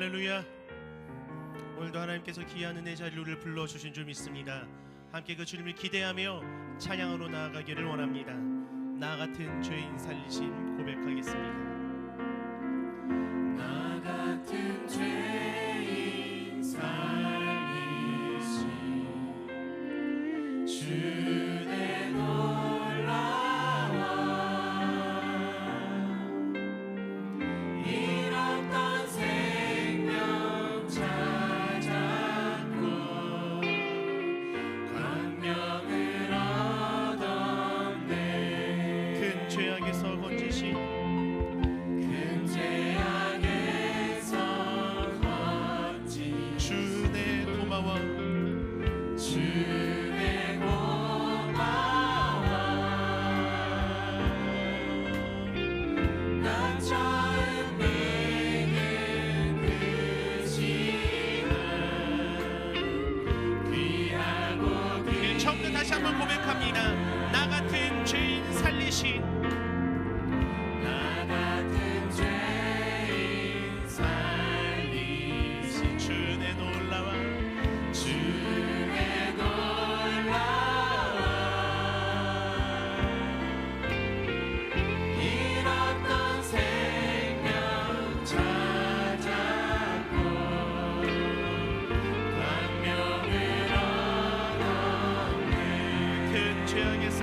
할렐루야. 오늘도 하나님께서 귀한 은혜 자리를 불러주신 줄 믿습니다. 함께 그 주님을 기대하며 찬양으로 나아가기를 원합니다. 나 같은 죄인 살리심 고백하겠습니다. 나 같은 죄인 살리심 주의 놀라워 잃었던 생명 찾았고 광명을 얻었네. 큰 죄악에서 건지신 큰 죄악에서 건지신 주의 고마워 주의 고마워. 나 처음 믿은 그 시간 귀하고 귀 처음부터 다시 한번 고백합니다. 나 같은 죄인 살리신 나 같은 죄인 살리신 주의 놀라워 주의 놀라워 잃었던 생명 찾았고 광명을 얻었네. 큰 죄악에서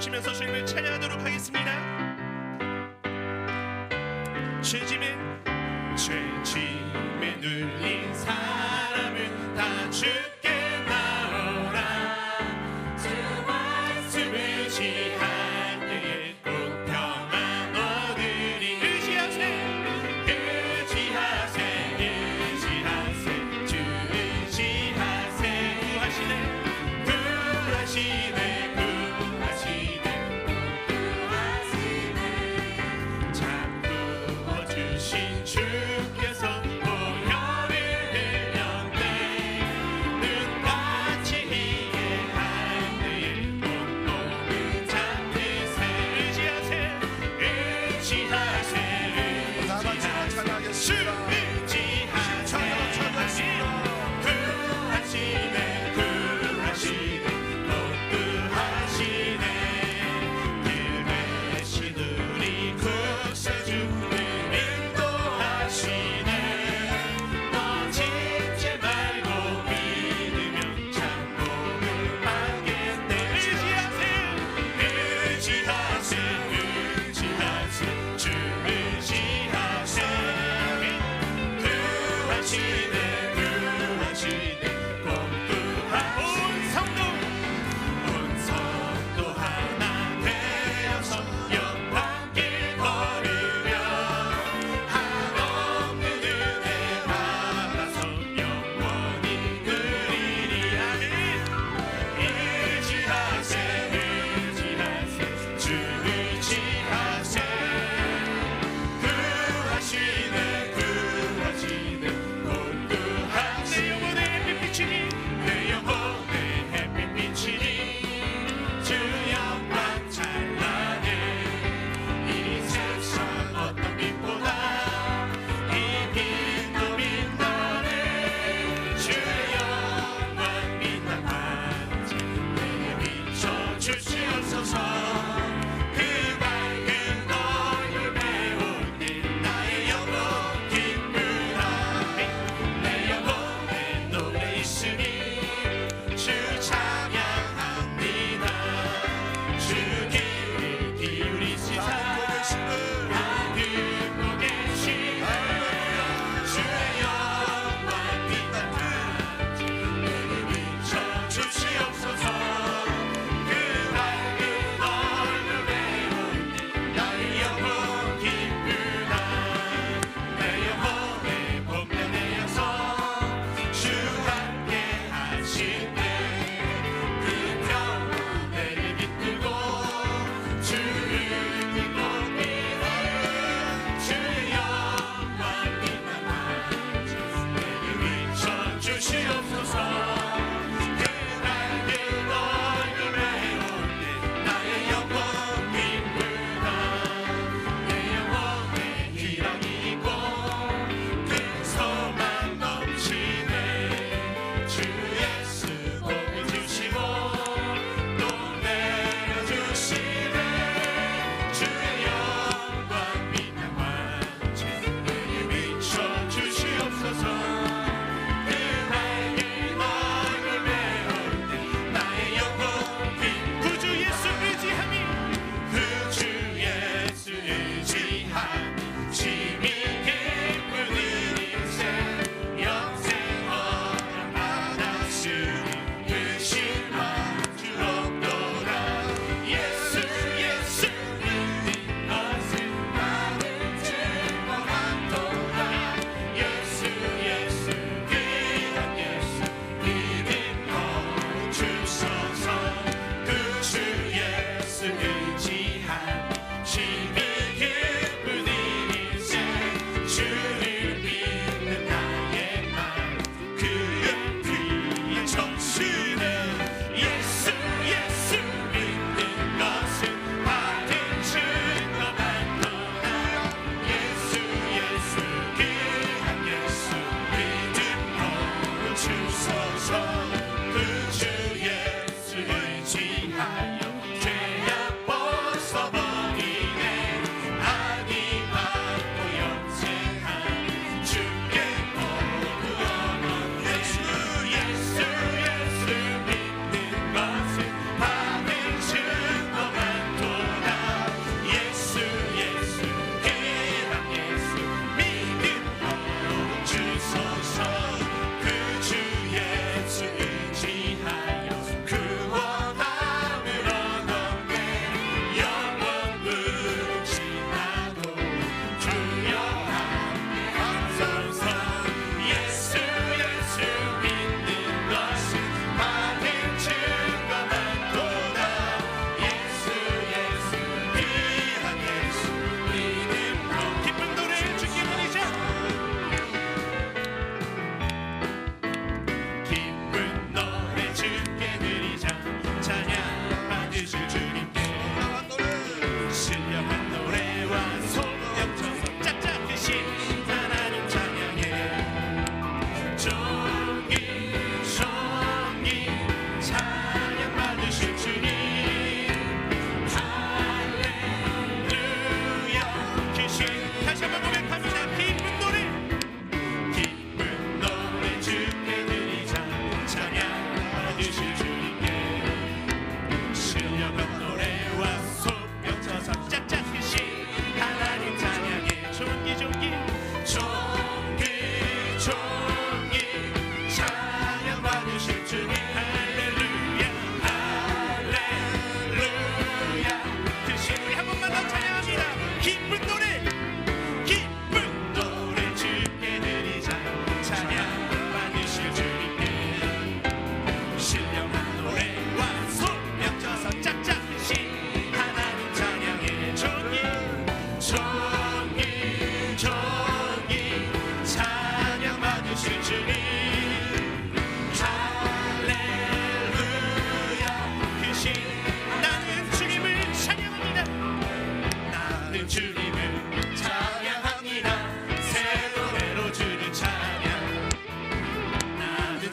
치면서 주님을 찬양하도록 하겠습니다. 죄짐에 눌린 사람은 다 주께 나오라. 주 말씀을 지할 때에 꼭 평안 얻으리. 의지하세 주 의지하세. 구하시네 주께서 보혈을 흘렸네. 눈같이 이해할 때에 온몸을 잡으세. 의지하세 주 의지하세. 구하시네 구하시네 길 대신 우리 구세주를 인도하시네.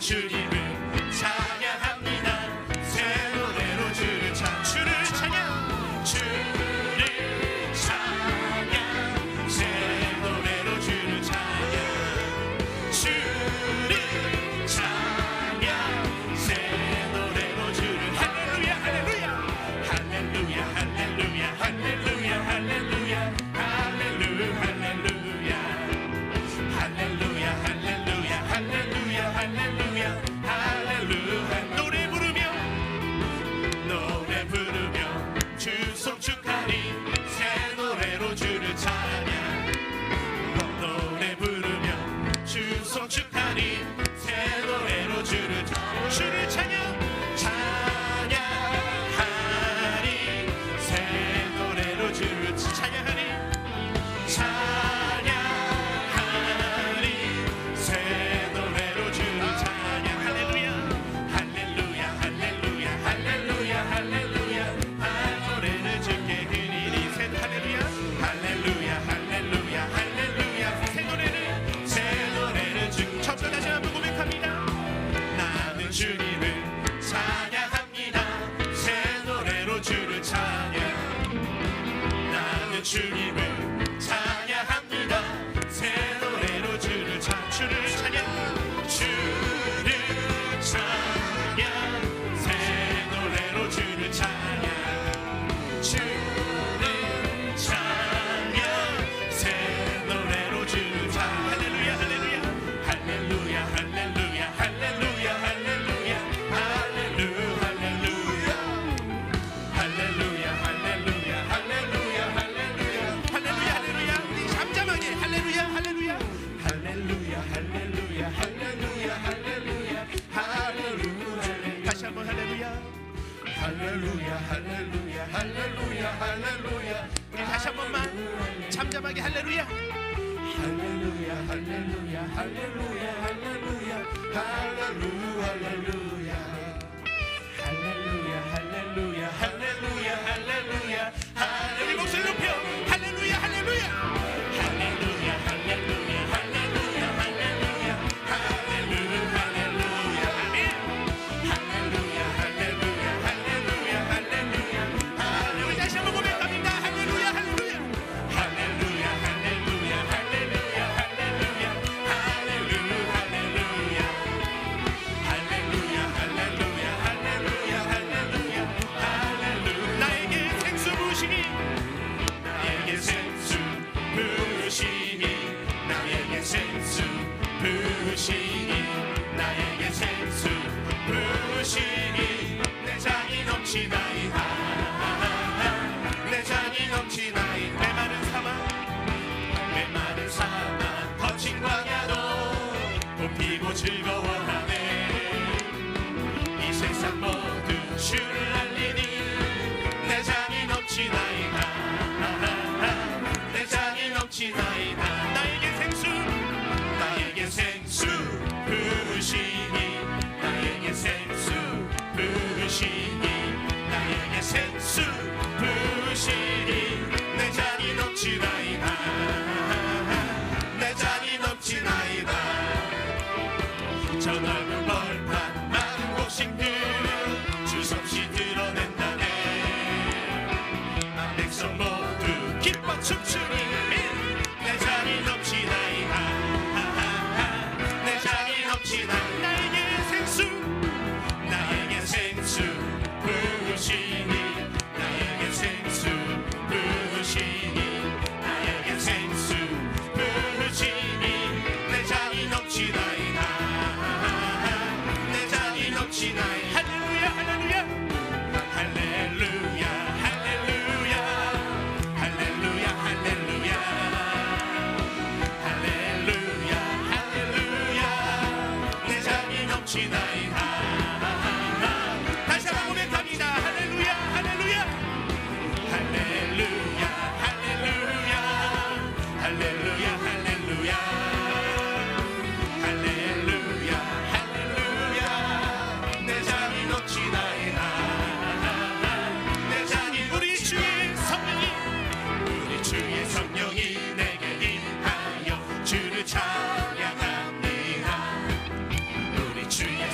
주님을 찬양합니다. 새 노래로 주를 찬양, 주를 찬양, 주를 찬양, 새 노래로 주를 찬양, 주를 찬양, 새 노래로 주를 할렐루야 할렐루야 할렐루야 할렐루야 할렐루야 할렐루야 할렐루야 할렐루야 할렐루야 할렐루야 할렐루야 할렐루야 노래 부르며 주송 축하리 새 노래로 주를 찬양 노래 부르며 주송 축하리 새 노래로 주를 찬양 찬양하리 새 노래로 주를 찬양하리 찬양하리 새 노래로 주를 찬양 할렐루야 할렐루야 할렐루야 할렐루야 할렐루야 노래를 주께 드리리 새 할렐루야 할렐루야 할렐루야 할렐루야 새 노래를 주 처음부터 다시 한번 고백합니다. 나는 주님을 찬양합니다. 새 노래로 주를 찬양 나는 주님을 찬양합니다. 새 노래로 주를 찬양 주를 찬양 새 노래로 주를 찬양 주를 찬양 새 노래로 주를 찬양 할렐루야 할렐루야 할렐루야 할렐루야 할렐루야 할렐루야 할렐루야 할렐루야 할렐루야 할렐루야 할렐루야 할렐루야 우리 잠잠하게 할렐루야 할렐루야 할렐루야 할렐루야 할렐루야 할렐루야 할렐루야 다시 한번 할렐루야 할렐루야 할렐루야 할렐루야 할렐루야 우리 다시 한 번만 잠잠하게 할렐루야 할렐루야 할렐루야 할렐루야 할렐루야 할렐루야 할렐루야 할렐루야 할렐루야 할렐루야 우리 목소리 높여 할렐루야 할렐루야 할렐루야 할렐루야 할렐루야 할렐루야 할렐루야 아멘 할렐루야 할렐루야 할렐루야 할렐루야 우리 다시 한번 고백합니다. 할렐루야 할렐루야 할렐루야 할렐루야 할렐루야 할렐루야 할렐루야 할렐루야 할렐루야 할렐루야 할렐루야 나에게 생수 부으시니 나에게 생수 부으시니 나에게 생수 부으시니 나에게 생수 부으시니 내 잔이 넘치나이다 내 잔이 넘치나이다 메마른 사막 거친 광야도 꽃피고 즐거워하네 이 세상 모두 주를 알리니 내 잔이 넘치나이다 내 잔이 넘치나이다 나에게 생수 부으시니 나에게 생수 부으시니 나에게 생수 부으시니 내 잔이 넘치나이다 내 잔이 넘치나이다 저 넓은 벌판 많은 곡식들 주섬시 드러낸다네 백성 모두 기뻐 춤추니 내 잔이 넘치나이다 내 잔이 넘치나 나에게 생수 부으시니 나에게 생수 부으시니 나에게 생수 부으시니 내 잔이 넘치나이다 내 잔이 넘치나이다 할렐루야 할렐루야 할렐루야 할렐루야 할렐루야 할렐루야 할렐루야 할렐루야 내 잔이 넘치나이다 다시 한번 고백합니다. 할렐루야 할렐루야 할렐루야 할렐루야 할렐루야 할렐루야 할렐루야 할렐루야 내 잔이 넘치나이다 내 잔이 우리 주의 성령이 내게 임하여 주를 찬양합니다 우리 주의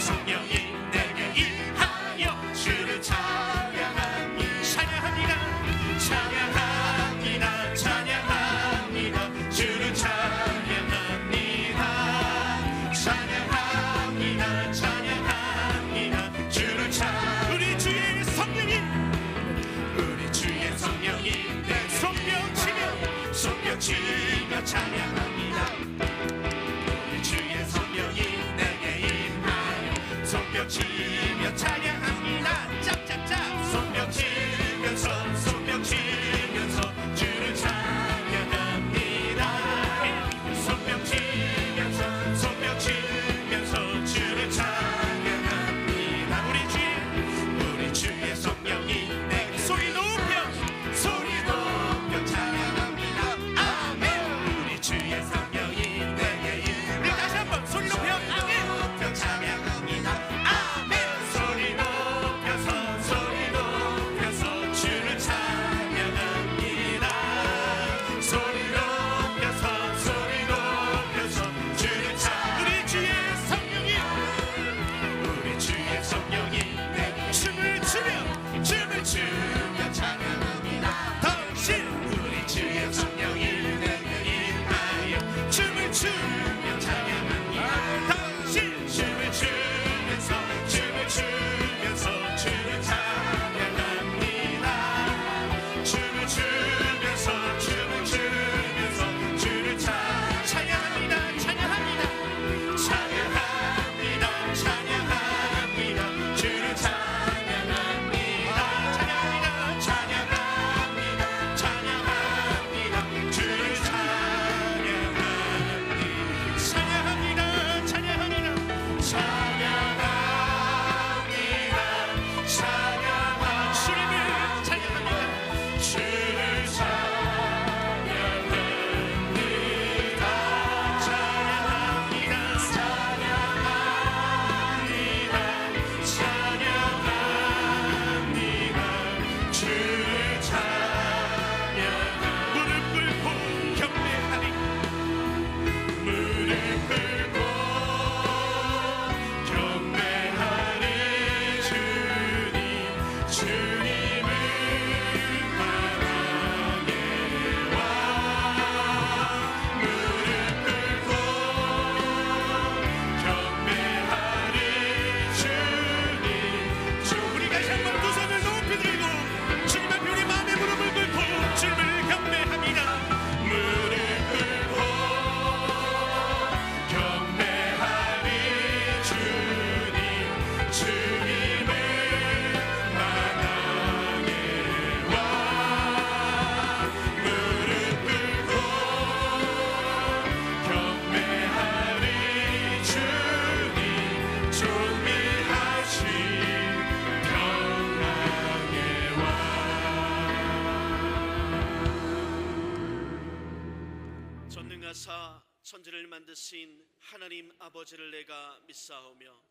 천지를 만드신 하나님 아버지를 내가 믿사오며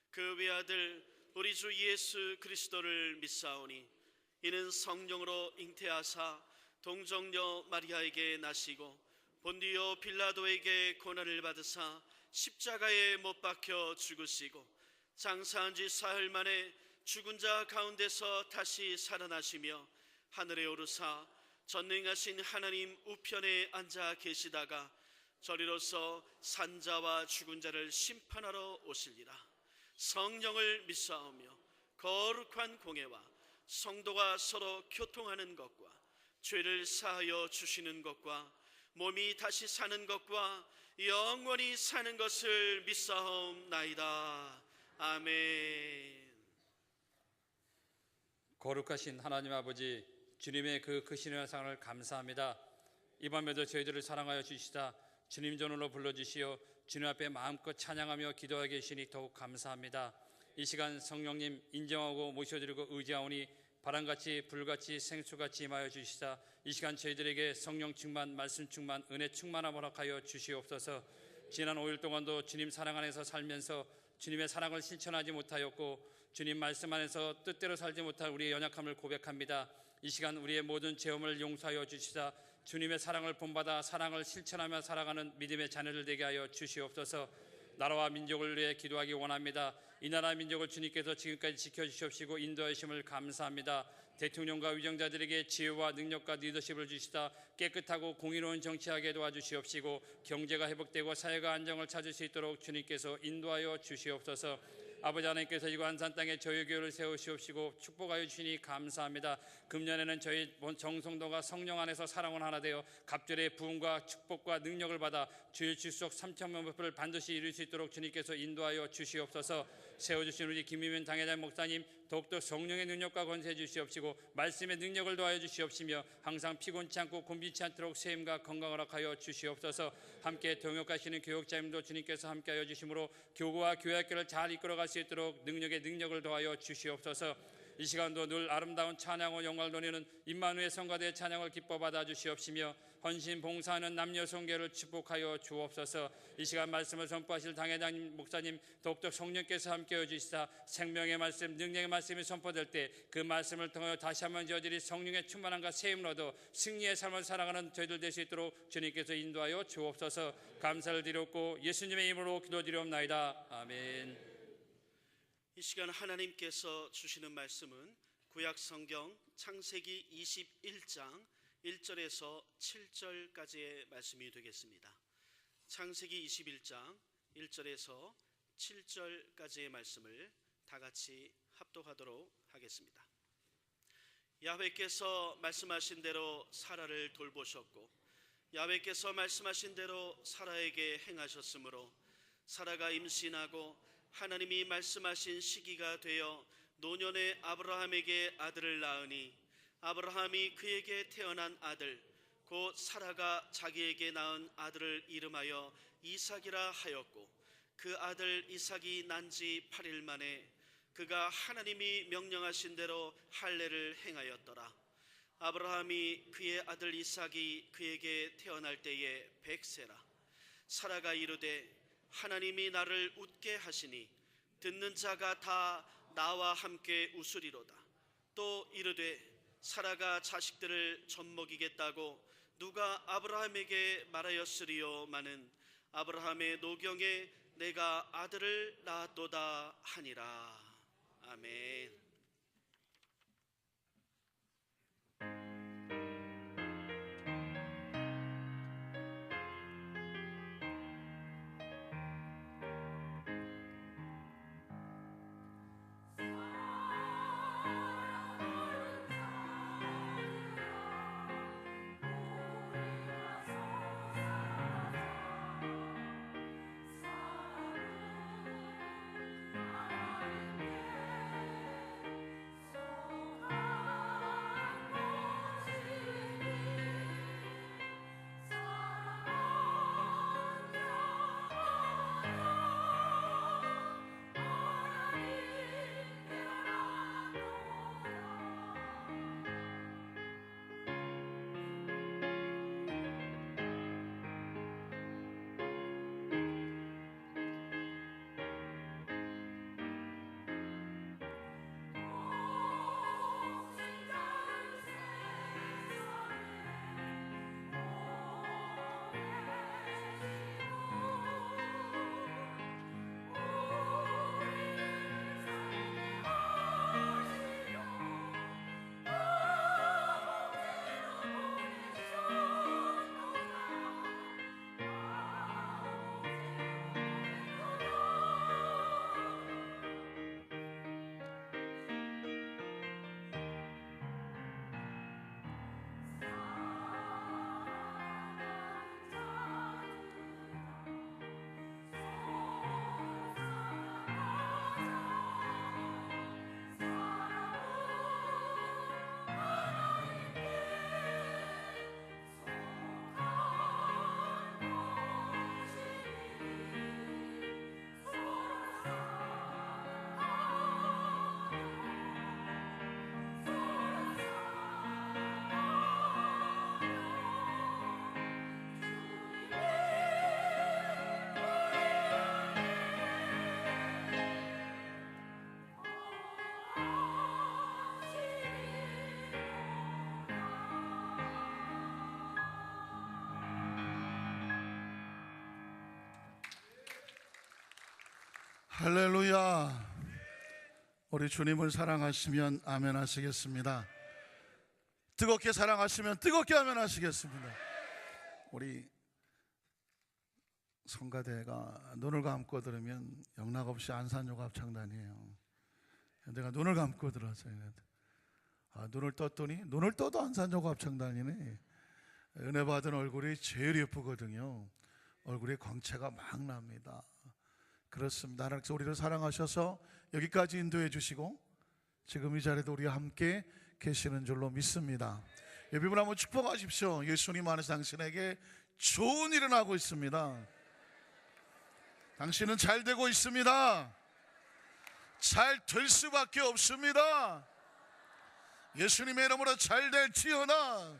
그 외아들 우리 주 예수 그리스도를 믿사오니 이는 성령으로 잉태하사 동정녀 마리아에게 나시고 본디오 빌라도에게 고난을 받으사 십자가에 못 박혀 죽으시고 장사한 지 사흘 만에 죽은 자 가운데서 다시 살아나시며 하늘에 오르사 전능하신 하나님 우편에 앉아 계시다가 저리로서 산자와 죽은 자를 심판하러 오시리라. 성령을 믿사오며 거룩한 공회와 성도가 서로 교통하는 것과 죄를 사하여 주시는 것과 몸이 다시 사는 것과 영원히 사는 것을 믿사옵나이다. 아멘. 거룩하신 하나님 아버지, 주님의 그 크신 사랑을 감사합니다. 이 밤에도 저희들을 사랑하여 주시다 주님 전으로 불러주시어 주님 앞에 마음껏 찬양하며 기도하게 계시니 더욱 감사합니다. 이 시간 성령님 인정하고 모셔드리고 의지하오니 바람같이 불같이 생수같이 임하여 주시다 이 시간 저희들에게 성령 충만, 말씀 충만, 은혜 충만함 허락하여 주시옵소서. 지난 5일 동안도 주님 사랑 안에서 살면서 주님의 사랑을 실천하지 못하였고 주님 말씀 안에서 뜻대로 살지 못한 우리의 연약함을 고백합니다. 이 시간 우리의 모든 죄음을 용서하여 주시다 주님의 사랑을 본받아 사랑을 실천하며 살아가는 믿음의 자녀들 되게 하여 주시옵소서. 나라와 민족을 위해 기도하기 원합니다. 이 나라 민족을 주님께서 지금까지 지켜주시옵시고 인도하심을 감사합니다. 대통령과 위정자들에게 지혜와 능력과 리더십을 주시다 깨끗하고 공의로운 정치하게 도와주시옵시고 경제가 회복되고 사회가 안정을 찾을 수 있도록 주님께서 인도하여 주시옵소서. 아버지 하나님께서 이 관산 땅에 저희 교회를 세우시옵시고 축복하여 주시니 감사합니다. 금년에는 저희 정성도가 성령 안에서 사랑을 하나 되어 갑절의 부흥과 축복과 능력을 받아 주일 출석 3,000명 목표를 반드시 이룰 수 있도록 주님께서 인도하여 주시옵소서. 세워주신 우리 김미면 당회장 목사님 더욱더 성령의 능력과 권세 주시옵시고 말씀의 능력을 더하여 주시옵시며 항상 피곤치 않고 곤비치 않도록 세임과 건강을 허락하여 주시옵소서. 함께 동역하시는 교육자님도 주님께서 함께하여 주심으로 교구와 교회학교를 잘 이끌어갈 수 있도록 능력을 더하여 주시옵소서. 이 시간도 늘 아름다운 찬양과 영광을 돌리는 임마누엘 성가대의 찬양을 기뻐 받아 주시옵시며 헌신 봉사하는 남녀 성교를 축복하여 주옵소서. 이 시간 말씀을 선포하실 당회장님 목사님 더욱더 성령께서 함께해 주시사 생명의 말씀 능력의 말씀이 선포될 때 그 말씀을 통하여 다시 한번 저희들이 성령의 충만함과 세임을 얻어 승리의 삶을 살아가는 저희들 될 수 있도록 주님께서 인도하여 주옵소서. 감사를 드렸고 예수님의 이름으로 기도드리옵나이다. 아멘. 이 시간 하나님께서 주시는 말씀은 구약 성경 창세기 21장 1절에서 7절까지의 말씀이 되겠습니다. 창세기 21장 1절에서 7절까지의 말씀을 다 같이 합독하도록 하겠습니다. 야훼께서 말씀하신 대로 사라를 돌보셨고 야훼께서 말씀하신 대로 사라에게 행하셨으므로 사라가 임신하고 하나님이 말씀하신 시기가 되어 노년의 아브라함에게 아들을 낳으니 아브라함이 그에게 태어난 아들 곧 사라가 자기에게 낳은 아들을 이름하여 이삭이라 하였고 그 아들 이삭이 난 지 8일 만에 그가 하나님이 명령하신 대로 할례를 행하였더라. 아브라함이 그의 아들 이삭이 그에게 태어날 때에 100세라. 사라가 이르되 하나님이 나를 웃게 하시니 듣는 자가 다 나와 함께 웃으리로다. 또 이르되 사라가 자식들을 젖먹이겠다고 누가 아브라함에게 말하였으리요마는 아브라함의 노경에 내가 아들을 낳았도다 하니라. 아멘. 할렐루야. 우리 주님을 사랑하시면 아멘 하시겠습니다. 뜨겁게 사랑하시면 뜨겁게 아멘 하시겠습니다. 우리 성가대가 눈을 감고 들으면 영락없이 안산요가 합창단이에요. 내가 눈을 감고 들었어요. 눈을 떴더니 눈을 떠도 안산요가 합창단이네. 은혜 받은 얼굴이 제일 예쁘거든요. 얼굴에 광채가 막 납니다. 그렇습니다. 하나님께서 우리를 사랑하셔서 여기까지 인도해 주시고 지금 이 자리에도 우리와 함께 계시는 줄로 믿습니다. 예비분 한번 축복하십시오. 예수님 안에서 당신에게 좋은 일은 하고 있습니다. 당신은 잘 되고 있습니다. 잘 될 수밖에 없습니다. 예수님의 이름으로 잘 될지어다.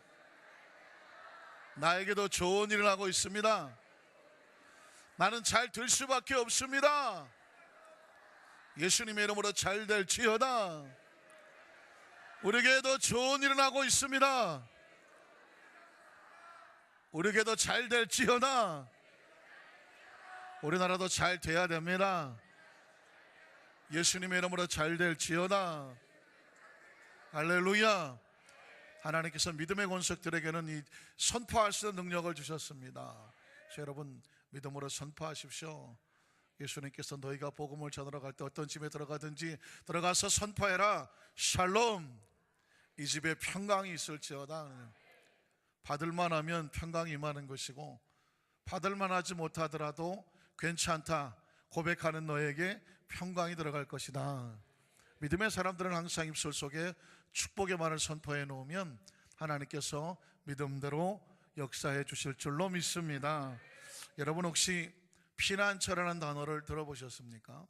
나에게도 좋은 일을 하고 있습니다. 나는 잘 될 수밖에 없습니다. 예수님의 이름으로 잘 될지어다. 우리에게도 좋은 일은 하고 있습니다. 우리에게도 잘 될지어다. 우리나라도 잘 돼야 됩니다. 예수님의 이름으로 잘 될지어다. 할렐루야. 하나님께서 믿음의 권속들에게는 이 선포할 수 있는 능력을 주셨습니다. 여러분 믿음으로 선포하십시오. 예수님께서 너희가 복음을 전하러 갈 때 어떤 집에 들어가든지 들어가서 선포해라. 샬롬. 이 집에 평강이 있을지어다. 받을만 하면 평강이 임하는 것이고 받을만 하지 못하더라도 괜찮다 고백하는 너에게 평강이 들어갈 것이다. 믿음의 사람들은 항상 입술 속에 축복의 말을 선포해 놓으면 하나님께서 믿음대로 역사해 주실 줄로 믿습니다. 여러분 혹시 피난처라는 단어를 들어보셨습니까?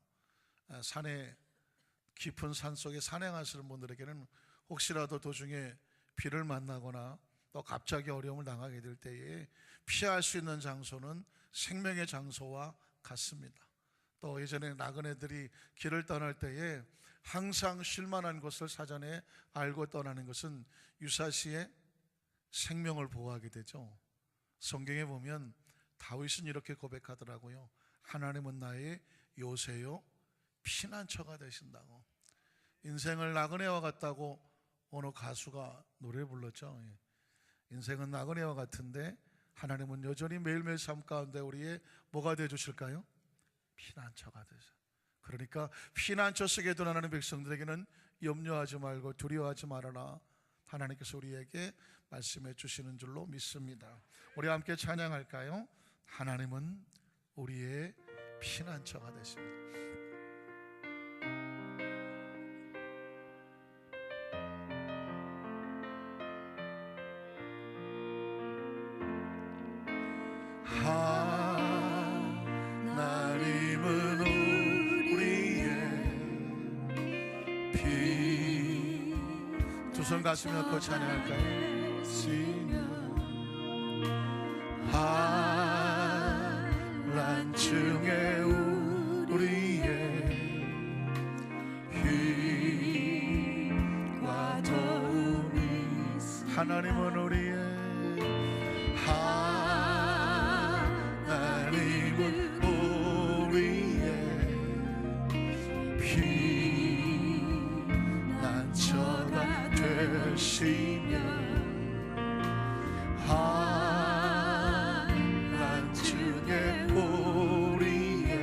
산에 깊은 산속에 산행하시는 분들에게는 혹시라도 도중에 비를 만나거나 또 갑자기 어려움을 당하게 될 때에 피할 수 있는 장소는 생명의 장소와 같습니다. 또 예전에 나그네들이 길을 떠날 때에 항상 쉴만한 곳을 사전에 알고 떠나는 것은 유사시에 생명을 보호하게 되죠. 성경에 보면 다윗은 이렇게 고백하더라고요. 하나님은 나의 요새요 피난처가 되신다고. 인생을 나그네와 같다고 어느 가수가 노래 불렀죠. 인생은 나그네와 같은데 하나님은 여전히 매일매일 삶 가운데 우리의 뭐가 되어 주실까요? 피난처가 되죠. 그러니까 피난처 속에 떠나는 백성들에게는 염려하지 말고 두려워하지 말아라. 하나님께서 우리에게 말씀해 주시는 줄로 믿습니다. 우리 함께 찬양할까요? 하나님은 우리의 피난처가 되십니다. 하나님은 우리의 두 손 가슴 얹고 찬양할까요? 한란중에 우리의 힘과 도움이 하나님은 우리의 하나님은 우리의 피난처가 되시며 한란중에 우리의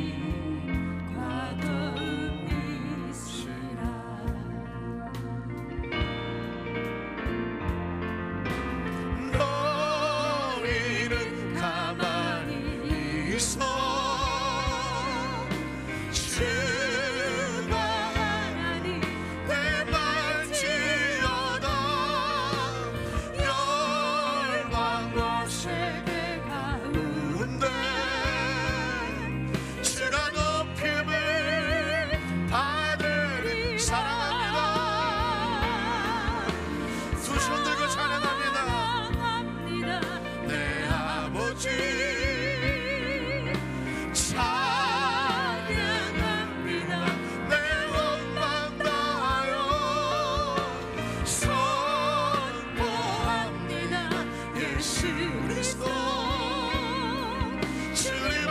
힘과 도움이시라. 너희는 가만히 있어 주가 하나님 대발지어다. 열방과 세계 가운데 주가 높임을 받으리. 사랑합니다. 두 손 들고 찬양합니다. 내 아버지 찬양합니다. 내 원망 다하여 선포합니다. 예수 그리스도 주님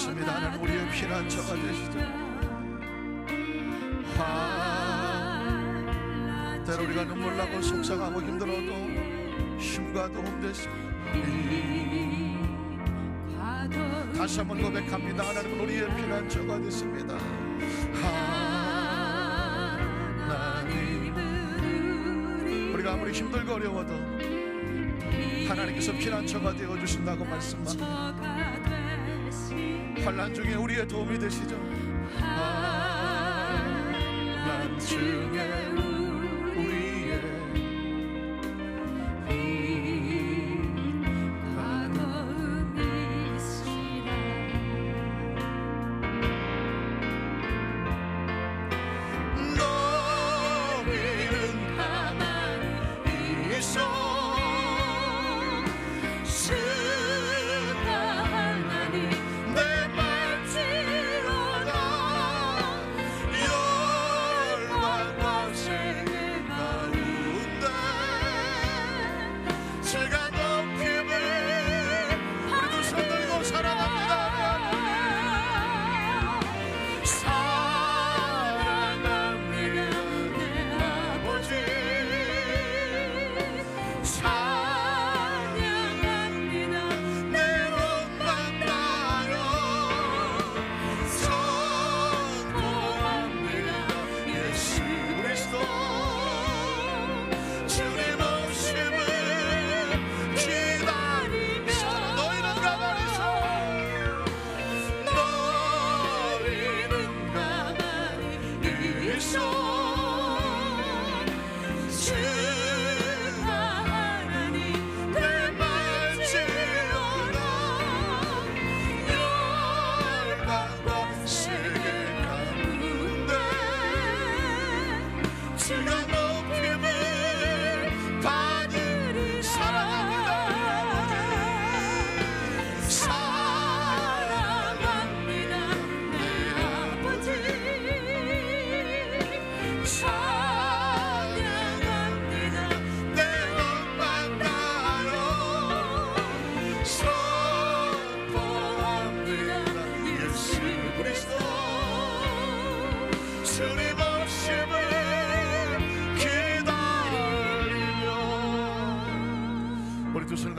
맞습니다. 하나님 우리의 피난처가 되시죠. 때로 우리가 눈물 나고 속상하고 힘들어도 힘과 도움 되십니다. 다시 한번 고백합니다. 하나님은 우리의 피난처가 되십니다. 하나님, 우리가 아무리 힘들고 어려워도 하나님께서 피난처가 되어주신다고 말씀합니다. 환난 중에 우리의 도움이 되시죠. 환난 중에 우리의 너희는 가만히 있어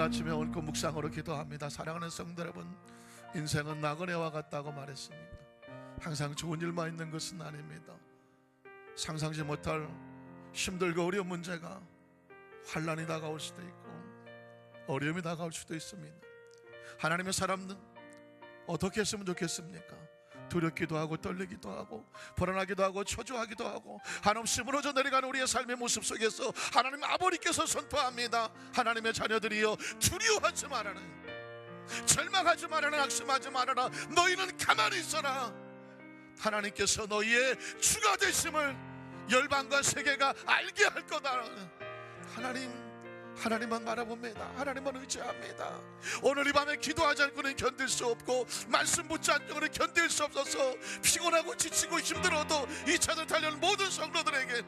아침에 옳고 묵상으로 기도합니다. 사랑하는 성도 여러분, 인생은 나그네와 같다고 말했습니다. 항상 좋은 일만 있는 것은 아닙니다. 상상지 못할 힘들고 어려운 문제가 환난이 다가올 수도 있고 어려움이 다가올 수도 있습니다. 하나님의 사람은 어떻게 했으면 좋겠습니까? 두렵기도 하고 떨리기도 하고 불안하기도 하고 초조하기도 하고 한없이 무너져 내려가는 우리의 삶의 모습 속에서 하나님 아버지께서 선포합니다. 하나님의 자녀들이여 두려워하지 말아라, 절망하지 말아라, 낙심하지 말아라. 너희는 가만히 있어라. 하나님께서 너희의 주가 되심을 열방과 세계가 알게 할 거다. 하나님만 바라봅니다. 하나님만 의지합니다. 오늘 이 밤에 기도하지 않고는 견딜 수 없고 말씀 붙지 않고는 견딜 수 없어서 피곤하고 지치고 힘들어도 이 차들 달려는 모든 성도들에게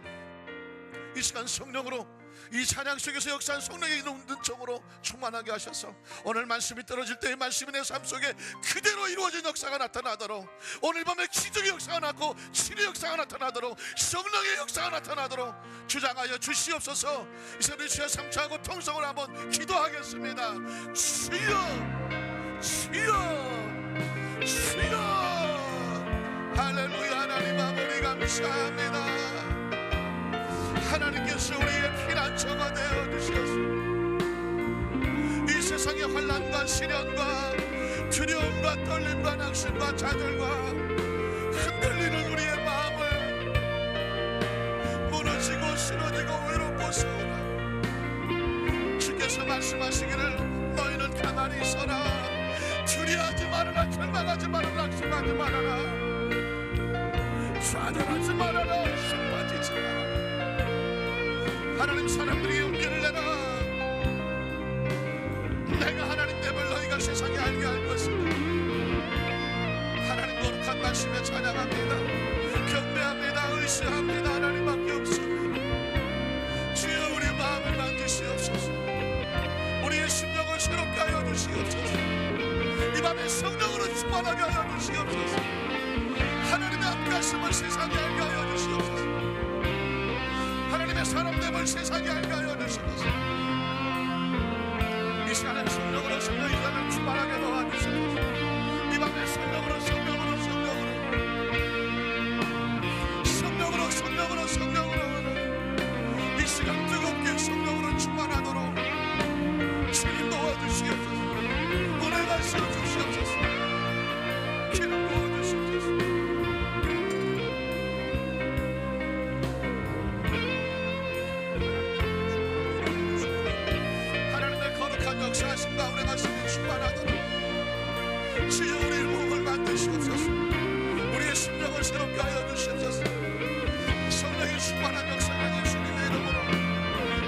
이 시간 성령으로 이 찬양 속에서 역사한 성령의 능총으로 충만하게 하셔서 오늘 말씀이 떨어질 때 이 말씀이 내 삶 속에 그대로 이루어진 역사가 나타나도록, 오늘 밤에 기적의 역사가 나고 치료의 역사가 나타나도록, 성령의 역사가 나타나도록 주장하여 주시옵소서. 이 시간에 주여 삼차하고 통성을 한번 기도하겠습니다. 주여, 주여, 주여. 할렐루야. 하나님 아버지 감사합니다. 하나님께서 우리의 피난처가 되어주셨습니다. 이 세상의 환난과 시련과 두려움과 떨림과 낙심과 좌절과 흔들리는 우리의 마음을 무너지고 쓰러지고 외롭고 서운하 주께서 말씀하시기를 너희는 가만히 있어라. 두려워하지 말아라. 절망하지 말아라. 낙심하지 말아라. 좌절하지 말아라. 힘 빠지지 말아라. 하나님, 사람들이 용기를 내라. 내가 하나님 됨을 너희가 세상에 알게 할 것이다. 하나님 거룩한 말씀에 찬양합니다. 경배합니다. 의시합니다. 하나님밖에 없습니다. 주여 우리 마음을 만지시옵소서. 우리의 심령을 새롭게 하여 주시옵소서. 이 밤에 성령으로 충만하게 하여 주시옵소서. 하나님의 함께하심을 세상에 알게 하여 주시옵소서. 하나님의 사람됨을 세상에 알게 하여 주시옵소서. 이 시간에 성령으로 성령이 사람을 충만하게 도와주시옵소서. 이 밤에 성령으로 이 시간 뜨겁게 성령으로 충만하도록 주님 도와주시옵소서. 은혜 말씀 주시옵소서. 기름 부어주시옵소서. 하나님의 거룩한 역사하심 가운데 말씀이 충만하도록 주여 우리의 몸을 만드시옵소서. 우리의 심령을 새롭게 하여 주시옵소서. 성령이 충만한 역사가 예수님의 이름으로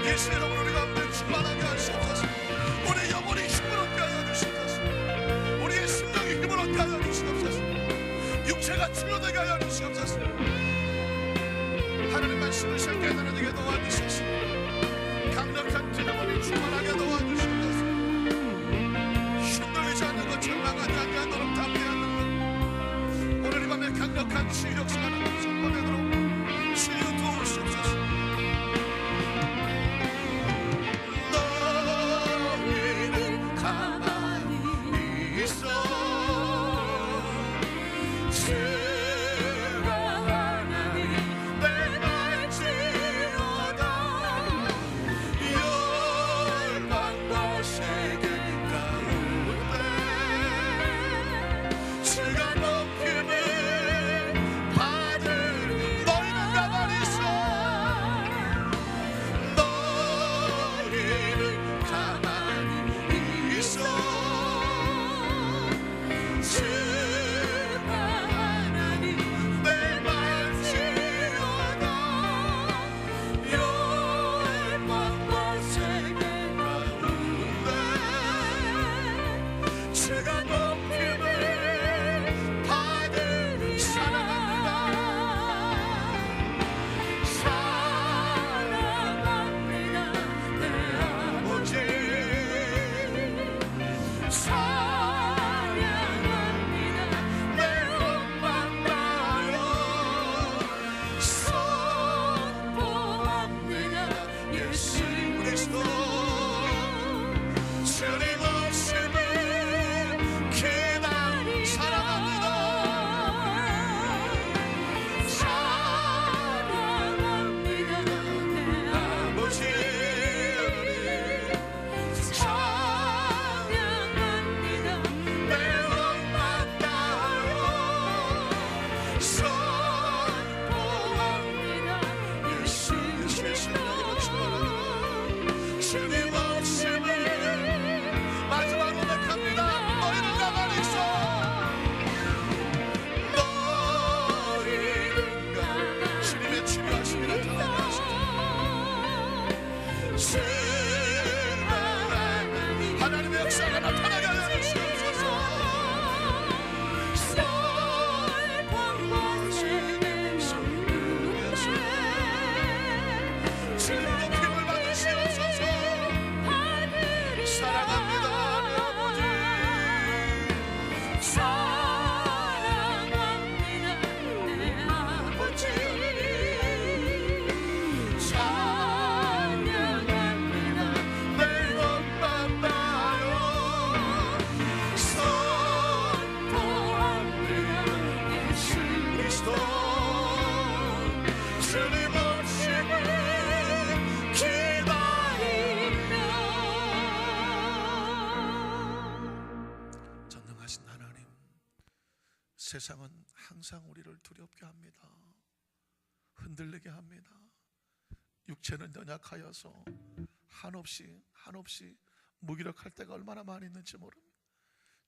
예수 이름으로 우리 가운데 충만하게 하시옵소서. 우리 영혼이 힘을 얻게 하여 주시옵소서. 우리의 심령이 힘을 얻게 하여 주시옵소서. 육체가 치료되게 하여 주시옵소서. 하나님 말씀을 새롭게 나누게 도와주시옵소서. 강력한 기름을 충만하게 도와주시옵소서. 흔들리지 않는 것, 절망하지 아니하도록 담대하는 것, 오늘 이 밤에 강력한 치유 역사가 나는 선포되도록 치유 도우시옵소서. 너희는 가만히 있어. 주가 하나님 맹할지어다. 열방과 세계 가운데 주가 높임을 받으리. 너희는 가만히 있어. 너희는 가만히 있어. 주가 하나님 맹할지어다. 열방과 세계 가운데 주가 높임을 받으리. 사랑합니다 내 아버지. 사랑합니다 내 엄마 나요. 선포합니다 예수 그리스도. 주님 오심을 기다리. 사랑합니다. 사랑합니다 내 아버지. 사랑합니다 내 엄마 나요. 선포합니다 예수 그리스도. 주님 오심을 마지막으로 고백합니다. 너희는 가만히 있어. 너희는 가만히. 주님의 치료하심이 나타나게 하시고 하나님의 역사가 나타나게 하여 주시옵소서. 주님 높임을 받으시옵소서. 사랑합니다 내 아버지. 사랑합니다 내 아버지. 사랑합니다 내 엄마 나요. 선포합니다 예수 그리스도. 주님 오심을 기다리며. 전능하신 하나님, 세상은 항상 우리를 두렵게 합니다. 흔들리게 합니다. 육체는 연약하여서 한없이 무기력할 때가 얼마나 많이 있는지 모릅니다.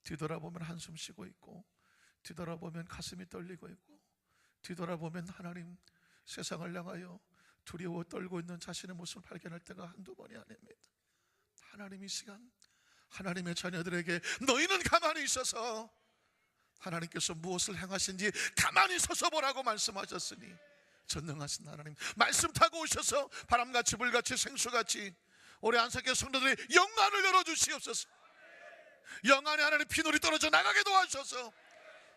뒤돌아보면 한숨 쉬고 있고, 뒤돌아보면 가슴이 떨리고 있고, 뒤돌아보면 하나님 세상을 향하여 두려워 떨고 있는 자신의 모습을 발견할 때가 한두 번이 아닙니다. 하나님 이 시간 하나님의 자녀들에게 너희는 가만히 있어서 하나님께서 무엇을 행하신지 가만히 서서 보라고 말씀하셨으니, 전능하신 하나님 말씀 타고 오셔서 바람같이 불같이 생수같이 우리 안석의 성도들의 영광을 열어주시옵소서. 영 안에 하나님 피눈이 떨어져 나가게 도와주셔서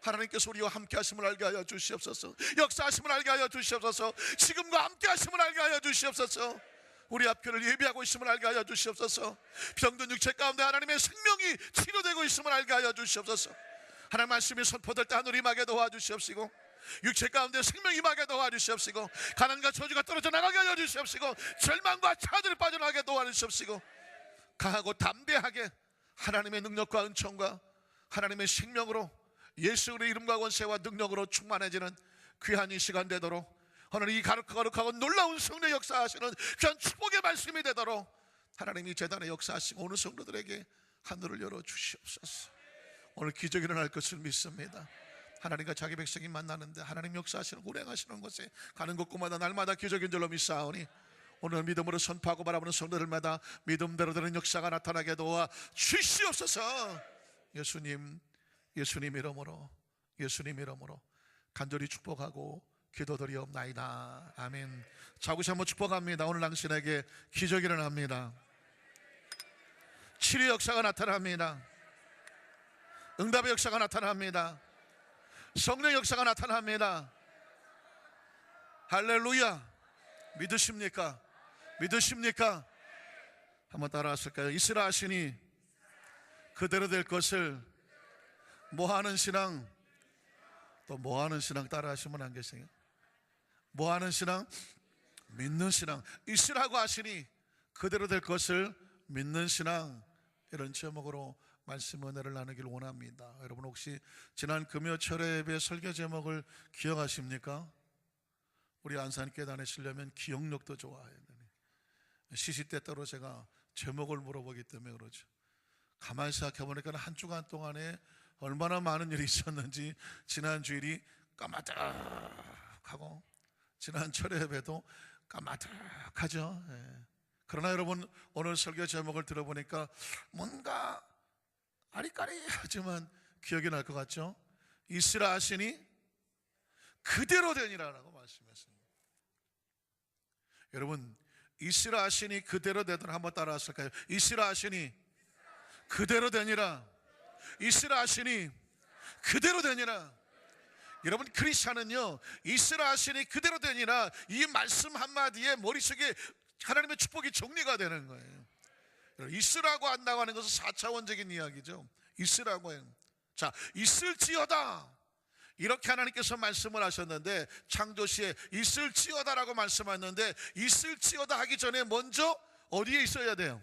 하나님께서 우리와 함께 하심을 알게 하여 주시옵소서. 역사하심을 알게 하여 주시옵소서. 지금과 함께 하심을 알게 하여 주시옵소서. 우리 앞길을 예비하고 있음을 알게 하여 주시옵소서. 병든 육체 가운데 하나님의 생명이 치료되고 있음을 알게 하여 주시옵소서. 하나님 말씀이 선포될 때 하늘이 임하게 도와주시옵시고, 육체 가운데 생명이 임하게 도와주시옵시고, 가난과 저주가 떨어져 나가게 하여 주시옵시고, 절망과 차들이 빠져나가게 도와주시옵시고, 강하고 담대하게 하나님의 능력과 은총과 하나님의 생명으로 예수 그리스도의 이름과 권세와 능력으로 충만해지는 귀한 이 시간 되도록, 오늘 이 거룩하고 놀라운 성령 역사하시는 귀한 축복의 말씀이 되도록 하나님이 제단에 역사하시고 오늘 성도들에게 하늘을 열어주시옵소서. 오늘 기적이 일어날 것을 믿습니다. 하나님과 자기 백성이 만나는데 하나님 역사하시는 운행하시는 곳에 가는 곳마다 날마다 기적인 줄로 믿사오니, 오늘 믿음으로 선포하고 바라보는 성도들마다 믿음대로 되는 역사가 나타나게 도와 주시옵소서. 예수님 이름으로 간절히 축복하고 기도드리옵나이다. 아멘. 자구시 한번 축복합니다. 오늘 당신에게 기적이 일어납니다. 치료 역사가 나타납니다. 응답의 역사가 나타납니다. 성령 역사가 나타납니다. 할렐루야. 믿으십니까? 믿으십니까? 한번 따라하실까요? 있으라 하시니 그대로 될 것을 뭐하는 신앙, 또 뭐하는 신앙 따라하시면 안 계세요? 뭐하는 신앙? 믿는 신앙. 있으라고 하시니 그대로 될 것을 믿는 신앙, 이런 제목으로 말씀 은혜를 나누길 원합니다. 여러분 혹시 지난 금요 철회 예배 설교 제목을 기억하십니까? 우리 안산교회 다니시려면 기억력도 좋아야 돼요. 시시때때로 제가 제목을 물어보기 때문에 그러죠. 가만히 생각해보니까 한 주간 동안에 얼마나 많은 일이 있었는지 지난 주일이 까마득하고 지난 철회 예배도 까마득하죠. 그러나 여러분 오늘 설교 제목을 들어보니까 뭔가 아리까리하지만 기억이 날 것 같죠? 있으라 하시니 그대로 되니라라고 말씀했습니다. 여러분 있으라 하시니 그대로 되더라 한번 따라하실까요? 있으라 하시니 그대로 되니라. 있으라 하시니 그대로 되니라. 여러분 크리스찬은요, 있으라 하시니 그대로 되니라, 이 말씀 한마디에 머릿속에 하나님의 축복이 정리가 되는 거예요. 있으라고 한다고 하는 것은 4차원적인 이야기죠. 있으라고 해요. 자, 있을지어다 이렇게 하나님께서 말씀을 하셨는데, 창조시에 있을지어다라고 말씀하셨는데, 있을지어다 하기 전에 먼저 어디에 있어야 돼요?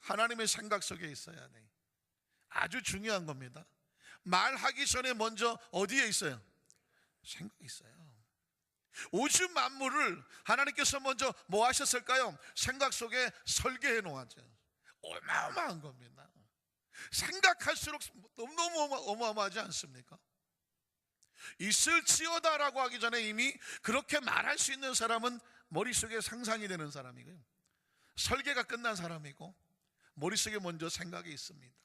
하나님의 생각 속에 있어야 돼요. 아주 중요한 겁니다. 말하기 전에 먼저 어디에 있어요? 생각이 있어요. 우주 만물을 하나님께서 먼저 뭐 하셨을까요? 생각 속에 설계해 놓았죠. 어마어마한 겁니다. 생각할수록 너무너무 어마어마하지 않습니까? 있을지어다라고 하기 전에 이미 그렇게 말할 수 있는 사람은 머릿속에 상상이 되는 사람이고요, 설계가 끝난 사람이고, 머릿속에 먼저 생각이 있습니다.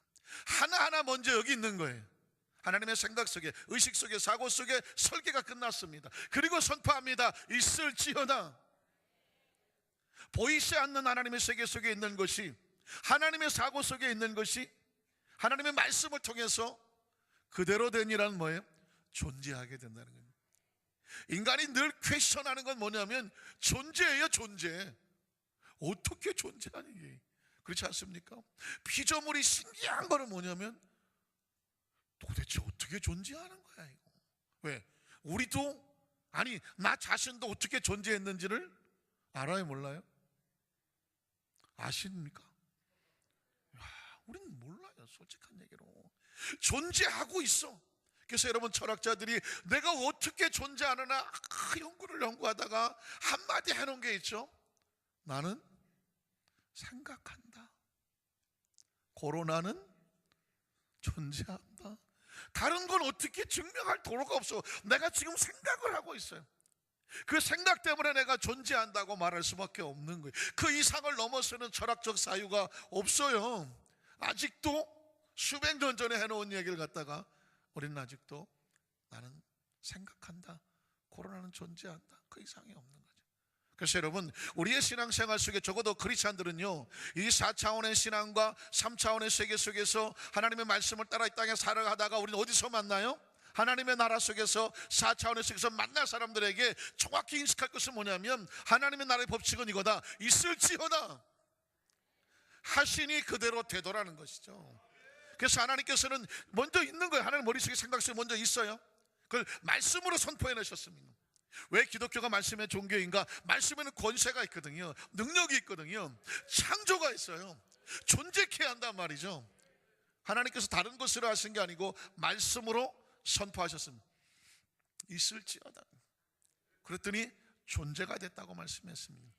하나하나 먼저 여기 있는 거예요. 하나님의 생각 속에, 의식 속에, 사고 속에 설계가 끝났습니다. 그리고 선포합니다. 있을지어다. 보이지 않는 하나님의 세계 속에 있는 것이, 하나님의 사고 속에 있는 것이 하나님의 말씀을 통해서 그대로 되니라는 뭐예요? 존재하게 된다는 거예요. 인간이 늘 퀘스천하는 건 뭐냐면 존재예요. 존재. 어떻게 존재하니 이게? 그렇지 않습니까? 피조물이 신기한 거는 뭐냐면 도대체 어떻게 존재하는 거야 이거? 왜? 우리도, 아니 나 자신도 어떻게 존재했는지를 알아요 몰라요? 아십니까? 우리는 몰라요. 솔직한 얘기로 존재하고 있어. 그래서 여러분 철학자들이 내가 어떻게 존재하느냐 연구하다가 한마디 해놓은 게 있죠. 나는 생각한다. 코로나는 존재한다. 다른 건 어떻게 증명할 도로가 없어. 내가 지금 생각을 하고 있어요. 그 생각 때문에 내가 존재한다고 말할 수밖에 없는 거예요. 그 이상을 넘어서는 철학적 사유가 없어요. 아직도 수백 년 전에 해놓은 얘기를 갖다가 우리는 아직도 나는 생각한다, 코로나는 존재한다, 그 이상이 없는 거죠. 그래서 여러분, 우리의 신앙생활 속에 적어도 크리스찬들은요, 이 4차원의 신앙과 3차원의 세계 속에서 하나님의 말씀을 따라 이 땅에 살아가다가 우리는 어디서 만나요? 하나님의 나라 속에서 4차원의 속에서 만날 사람들에게 정확히 인식할 것은 뭐냐면, 하나님의 나라의 법칙은 이거다. 있을지어다 하시니 그대로 되더라는 것이죠. 그래서 하나님께서는 먼저 있는 거예요. 하나님 머릿속에 생각 속에 먼저 있어요. 그걸 말씀으로 선포해 내셨습니다. 왜 기독교가 말씀의 종교인가? 말씀에는 권세가 있거든요. 능력이 있거든요. 창조가 있어요. 존재케 한단 말이죠. 하나님께서 다른 것으로 하신 게 아니고 말씀으로 선포하셨습니다. 있을지어다. 그랬더니 존재가 됐다고 말씀했습니다.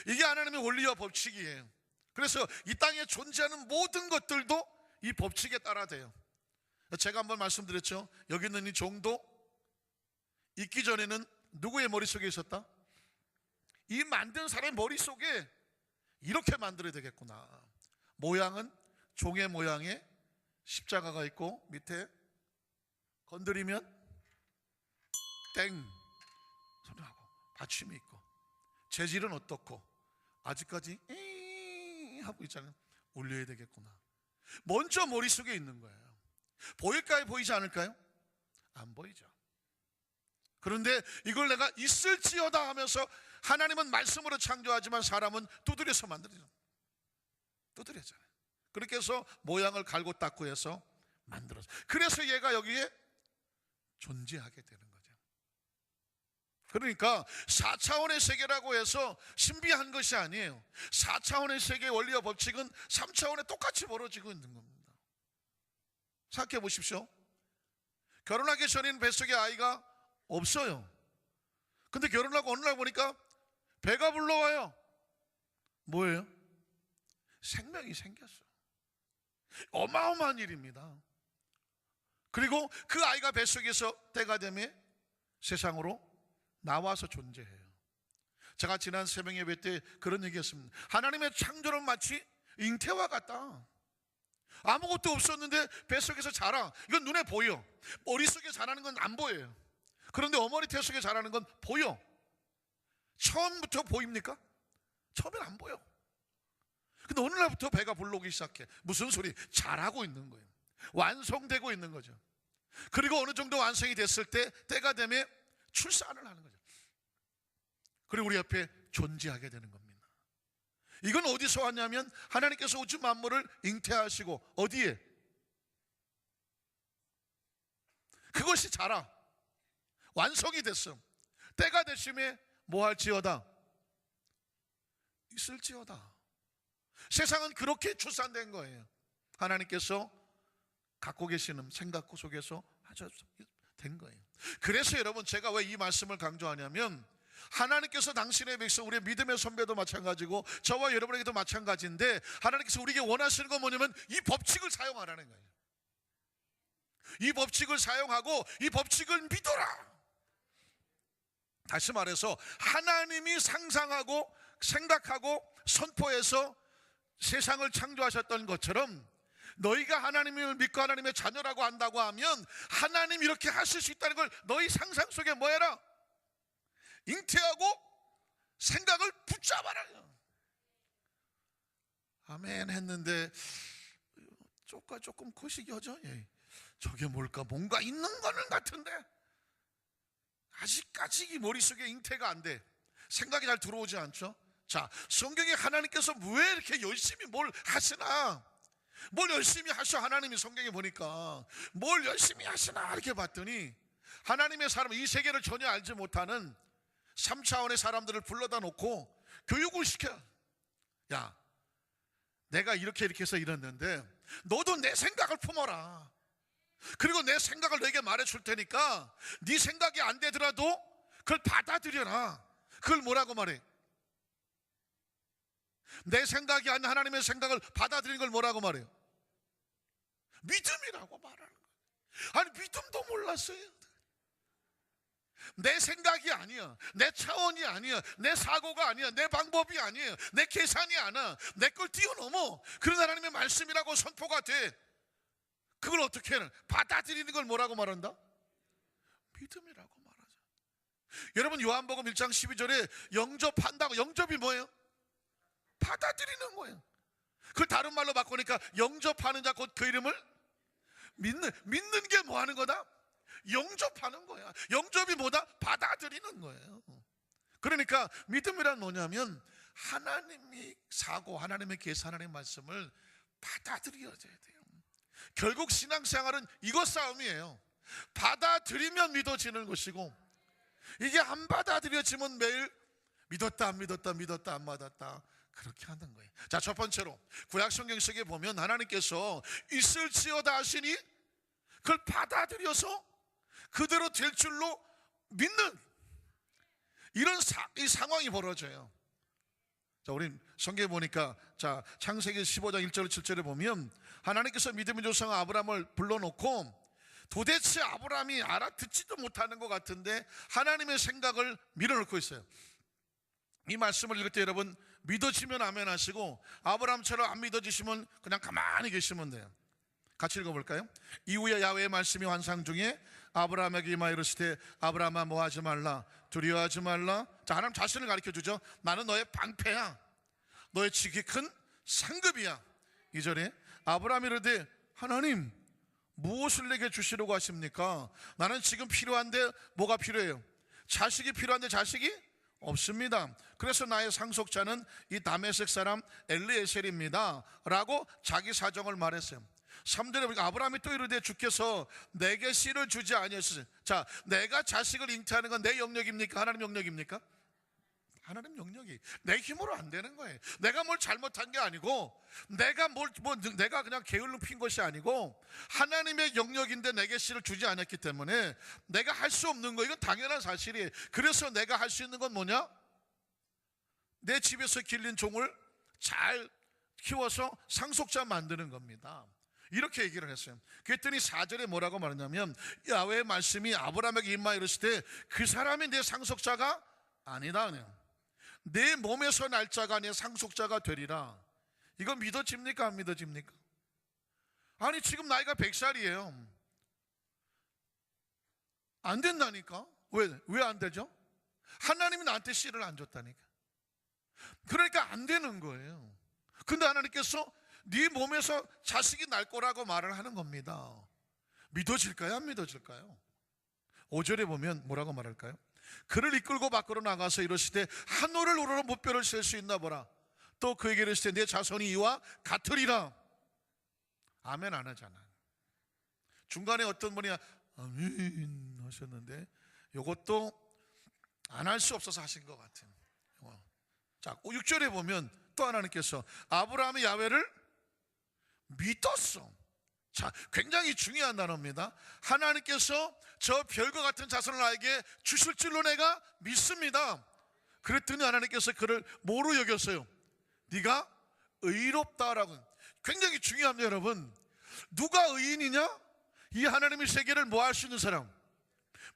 이게 하나님의 원리와 법칙이에요. 그래서 이 땅에 존재하는 모든 것들도 이 법칙에 따라 돼요. 제가 한번 말씀드렸죠. 여기 있는 이 종도 있기 전에는 누구의 머릿속에 있었다? 이 만든 사람의 머릿속에 이렇게 만들어야 되겠구나. 모양은 종의 모양에 십자가가 있고 밑에 건드리면 땡 소리하고 받침이 있고, 재질은 어떻고 아직까지 에이 하고 있잖아요. 울려야 되겠구나. 먼저 머릿속에 있는 거예요. 보일까요? 보이지 않을까요? 안 보이죠. 그런데 이걸 내가 있을지어다 하면서, 하나님은 말씀으로 창조하지만 사람은 두드려서 만들어요. 두드려잖아요. 그렇게 해서 모양을 갈고 닦고 해서 만들었어요. 그래서 얘가 여기에 존재하게 되는 거죠. 그러니까 4차원의 세계라고 해서 신비한 것이 아니에요. 4차원의 세계의 원리와 법칙은 3차원에 똑같이 벌어지고 있는 겁니다. 생각해 보십시오. 결혼하기 전에는 뱃속에 아이가 없어요. 근데 결혼하고 어느 날 보니까 배가 불러와요. 뭐예요? 생명이 생겼어. 어마어마한 일입니다. 그리고 그 아이가 뱃속에서 때가 되면 세상으로 나와서 존재해요. 제가 지난 새벽 예배 때 그런 얘기했습니다. 하나님의 창조는 마치 잉태와 같다. 아무것도 없었는데 뱃속에서 자라. 이건 눈에 보여. 머릿속에 자라는 건 안 보여요. 그런데 어머니 태 속에 자라는 건 보여. 처음부터 보입니까? 처음엔 안 보여. 근데 어느 날부터 배가 불러오기 시작해. 무슨 소리? 자라고 있는 거예요. 완성되고 있는 거죠. 그리고 어느 정도 완성이 됐을 때 때가 되면 출산을 하는 거죠. 그리고 우리 옆에 존재하게 되는 겁니다. 이건 어디서 왔냐면 하나님께서 우주 만물을 잉태하시고 어디에? 그것이 자라. 완성이 됐어. 때가 되심에 뭐 할지어다? 있을지어다. 세상은 그렇게 출산된 거예요. 하나님께서 갖고 계시는 생각 속에서 된 거예요. 그래서 여러분, 제가 왜 이 말씀을 강조하냐면, 하나님께서 당신의 백성, 우리의 믿음의 선배도 마찬가지고 저와 여러분에게도 마찬가지인데, 하나님께서 우리에게 원하시는 건 뭐냐면 이 법칙을 사용하라는 거예요. 이 법칙을 사용하고 이 법칙을 믿어라. 다시 말해서 하나님이 상상하고 생각하고 선포해서 세상을 창조하셨던 것처럼 너희가 하나님을 믿고 하나님의 자녀라고 한다고 하면 하나님 이렇게 하실 수 있다는 걸 너희 상상 속에 뭐 해라? 잉태하고 생각을 붙잡아라. 아멘 했는데 조금 거시기하죠. 저게 뭘까? 뭔가 있는 거는 같은데 아직까지 이 머릿속에 잉태가 안 돼. 생각이 잘 들어오지 않죠? 자, 성경에 하나님께서 왜 이렇게 열심히 뭘 하시나? 뭘 열심히 하셔? 하나님이 성경에 보니까 뭘 열심히 하시나 이렇게 봤더니 하나님의 사람, 이 세계를 전혀 알지 못하는 3차원의 사람들을 불러다 놓고 교육을 시켜. 야, 내가 이렇게 해서 이랬는데 너도 내 생각을 품어라. 그리고 내 생각을 너에게 말해줄 테니까 네 생각이 안 되더라도 그걸 받아들여라. 그걸 뭐라고 말해? 내 생각이 아닌 하나님의 생각을 받아들이는 걸 뭐라고 말해요? 믿음이라고 말하는 거예요. 아니, 믿음도 몰랐어요. 내 생각이 아니야, 내 차원이 아니야, 내 사고가 아니야, 내 방법이 아니야, 내 계산이 아니야, 내 걸 뛰어넘어. 그런 하나님의 말씀이라고 선포가 돼. 그걸 어떻게 해요? 받아들이는 걸 뭐라고 말한다? 믿음이라고 말하죠. 여러분 요한복음 1장 12절에 영접한다고, 영접이 뭐예요? 받아들이는 거예요. 그걸 다른 말로 바꾸니까 영접하는 자 곧 그 이름을 믿는 게 뭐 하는 거다? 영접하는 거야. 영접이 뭐다? 받아들이는 거예요. 그러니까 믿음이란 뭐냐면 하나님이 사고 하나님의 계사 하나님의 말씀을 받아들여야 돼요. 결국 신앙생활은 이것 싸움이에요. 받아들이면 믿어지는 것이고, 이게 안 받아들여지면 매일 믿었다 안 믿었다 믿었다 안 받았다 그렇게 하는 거예요. 자, 첫 번째로 구약 성경 속에 보면 하나님께서 있을지어다 하시니 그걸 받아들여서 그대로 될 줄로 믿는 이런 이 상황이 벌어져요. 자, 우리 성경에 보니까 자, 창세기 15장 1절 7절에 보면 하나님께서 믿음의 조상 아브라함을 불러놓고 도대체 아브라함이 알아듣지도 못하는 것 같은데 하나님의 생각을 밀어넣고 있어요. 이 말씀을 읽을 때 여러분 믿어지면 아멘 하시고, 아브라함처럼 안 믿어지시면 그냥 가만히 계시면 돼요. 같이 읽어볼까요? 이후에 야훼의 말씀이 환상 중에 아브라함에게 임하여 이르시되 아브라함아 뭐하지 말라, 두려워하지 말라. 자, 하나님 자신을 가르쳐주죠. 나는 너의 방패야, 너의 지극히 큰 상급이야. 2절에 아브라함이 이르되 하나님 무엇을 내게 주시려고 하십니까? 나는 지금 필요한데 뭐가 필요해요? 자식이 필요한데 자식이 없습니다. 그래서 나의 상속자는 이 다메섹 사람 엘리에셀입니다 라고 자기 사정을 말했어요. 3절에 보니까 아브라함이 또 이르되 주께서 내게 씨를 주지 아니하셨어요. 자, 내가 자식을 잉태하는 건 내 영역입니까? 하나님 영역입니까? 하나님 영역이 내 힘으로 안 되는 거예요. 내가 뭘 잘못한 게 아니고, 내가 내가 그냥 게을름 핀 것이 아니고 하나님의 영역인데 내게 씨를 주지 않았기 때문에 내가 할 수 없는 거, 이건 당연한 사실이에요. 그래서 내가 할 수 있는 건 뭐냐? 내 집에서 길린 종을 잘 키워서 상속자 만드는 겁니다. 이렇게 얘기를 했어요. 그랬더니 4절에 뭐라고 말하냐면 야훼의 말씀이 아브라함에게 임하여 이르시되 그 사람이 내 상속자가 아니다. 내 몸에서 날 자가 내 상속자가 되리라. 이거 믿어집니까? 안 믿어집니까? 아니 지금 나이가 100살이에요 안 된다니까. 왜 안 되죠? 하나님이 나한테 씨를 안 줬다니까. 그러니까 안 되는 거예요. 근데 하나님께서 네 몸에서 자식이 날 거라고 말을 하는 겁니다. 믿어질까요? 안 믿어질까요? 5절에 보면 뭐라고 말할까요? 그를 이끌고 밖으로 나가서 이르시되 하늘을 우러러 무뼈를 셀 수 있나 보라. 또 그에게 이르시되 내 자손이 이와 같으리라. 아멘 안 하잖아. 중간에 어떤 분이 아멘 하셨는데 이것도 안 할 수 없어서 하신 것 같은. 자, 6절에 보면 또 하나님께서 아브라함이 야훼를 믿었어. 자, 굉장히 중요한 단어입니다. 하나님께서 저 별과 같은 자손을 나에게 주실 줄로 내가 믿습니다. 그랬더니 하나님께서 그를 뭐로 여겼어요? 네가 의롭다라고. 굉장히 중요합니다. 여러분, 누가 의인이냐? 이 하나님의 세계를 뭐 할 수 있는 사람?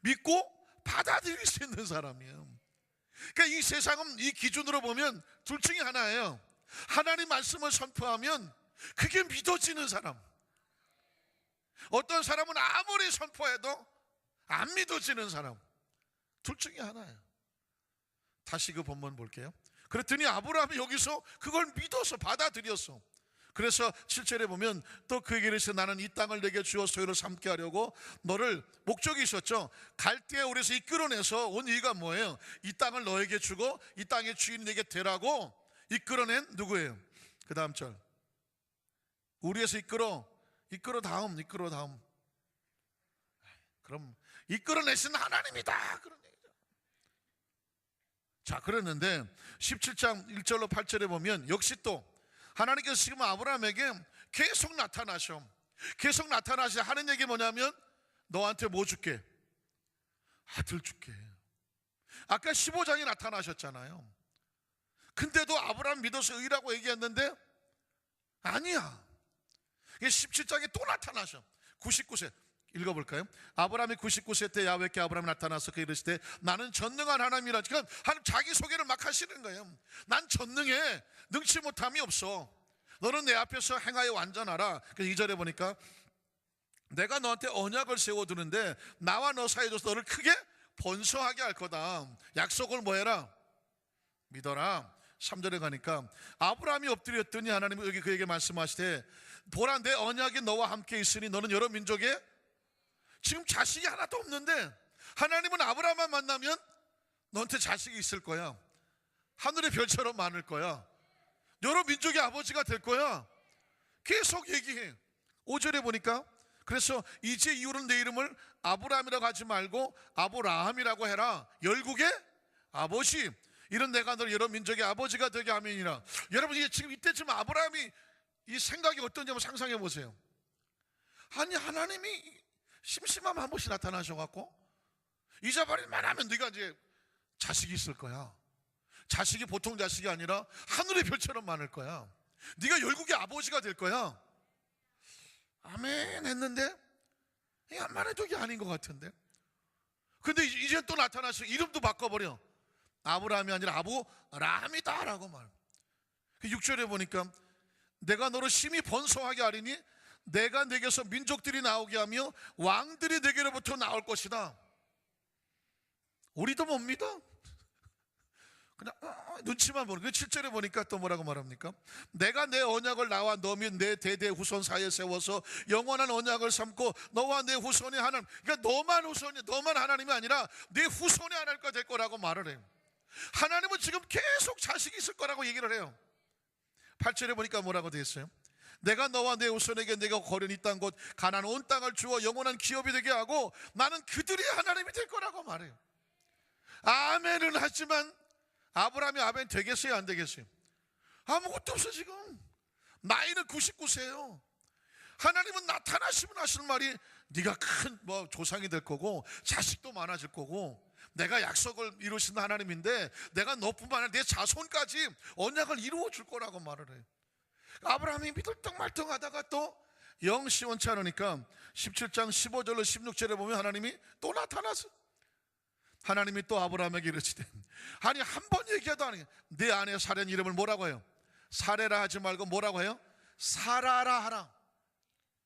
믿고 받아들일 수 있는 사람이에요. 그러니까 이 세상은 이 기준으로 보면 둘 중에 하나예요. 하나님 말씀을 선포하면 그게 믿어지는 사람, 어떤 사람은 아무리 선포해도 안 믿어지는 사람. 둘 중에 하나예요. 다시 그 본문 볼게요. 그랬더니 아브라함이 여기서 그걸 믿어서 받아들였어. 그래서 7절에 보면 또 그에게 이르시되 나는 이 땅을 내게 주어 소유를 삼게 하려고 너를, 목적이 있었죠. 갈대아 우리에서 이끌어내서 온 이유가 뭐예요? 이 땅을 너에게 주고 이 땅의 주인이 내게 되라고 이끌어낸 누구예요? 그 다음 절, 우리에서 이끌어 다음. 그럼 이끌어내신 하나님이다 그런 얘기죠. 자, 그랬는데 17장 1절로 8절에 보면 역시 또 하나님께서 지금 아브라함에게 계속 나타나셔. 하는 얘기 뭐냐면 너한테 뭐 줄게? 아들 줄게. 아까 15장에 나타나셨잖아요. 근데도 아브라함 믿어서 의라고 얘기했는데 아니야. 17장에 또 나타나셔. 99세 읽어볼까요? 아브라함이 99세 때 야훼께 아브라함이 나타나서 그 이르시되 나는 전능한 하나님이라. 지금 하나님 자기 소개를 막 하시는 거예요. 난 전능해, 능치 못함이 없어. 너는 내 앞에서 행하여 완전하라. 그래서 2절에 보니까 내가 너한테 언약을 세워두는데 나와 너 사이에 둬서 너를 크게 번성하게 할 거다. 약속을 뭐 해라? 믿어라. 3절에 가니까 아브라함이 엎드렸더니 하나님이 여기 그에게 말씀하시되 보라 내 언약이 너와 함께 있으니 너는 여러 민족에, 지금 자식이 하나도 없는데 하나님은 아브라함만 만나면 너한테 자식이 있을 거야. 하늘의 별처럼 많을 거야. 여러 민족의 아버지가 될 거야. 계속 얘기해. 5절에 보니까 그래서 이제 이후로는 내 이름을 아브라함이라고 하지 말고 아브라함이라고 해라. 열국의 아버지. 이런 내가 너를 여러 민족의 아버지가 되게 하면이라. 여러분 이게 지금 이때쯤 아브라함이 이 생각이 어떤지 한번 상상해 보세요. 아니 하나님이 심심하면 한 번씩 나타나셔갖고 잊어버릴만 하면 네가 이제 자식이 있을 거야. 자식이 보통 자식이 아니라 하늘의 별처럼 많을 거야. 네가 열국의 아버지가 될 거야. 아멘 했는데 암만 해도 이게 아닌 것 같은데. 근데 이제 또 나타나서 이름도 바꿔버려. 아브라함이 아니라 아브라함이다 라고 말. 6절에 보니까 내가 너를 심히 번성하게 하리니 내가 내게서 민족들이 나오게 하며 왕들이 내게로부터 나올 것이다. 우리도 못 믿어? 그냥 눈치만 보는. 7절에 보니까 또 뭐라고 말합니까? 내가 내 언약을 나와 너 및 내 대대 후손 사이에 세워서 영원한 언약을 삼고 너와 내 후손이 하나님, 그러니까 너만 후손이, 너만 하나님이 아니라 내 후손이 하나님과 될 거라고 말을 해요. 하나님은 지금 계속 자식이 있을 거라고 얘기를 해요. 8절에 보니까 뭐라고 되어 있어요? 내가 너와 내 후손에게 내가 거련히 땅 곧 가나안 온 땅을 주어 영원한 기업이 되게 하고 나는 그들이 하나님이 될 거라고 말해요. 아멘은 하지만 아브라함이 아멘 되겠어요 안 되겠어요? 아무것도 없어. 지금 나이는 99세예요 하나님은 나타나시면 하실 말이 네가 큰 뭐 조상이 될 거고 자식도 많아질 거고 내가 약속을 이루신 하나님인데 내가 너뿐만 아니라 내 자손까지 언약을 이루어 줄 거라고 말을 해요. 아브라함이 미들떡말떡하다가 또 영 시원치 않으니까 17장 15절로 16절에 보면 하나님이 또 나타나서 하나님이 또 아브라함에게 이르시되 아니 한 번 얘기해도 아니 내 아내 사라의 이름을 뭐라고 해요? 사레라 하지 말고 뭐라고 해요? 사라라 하라.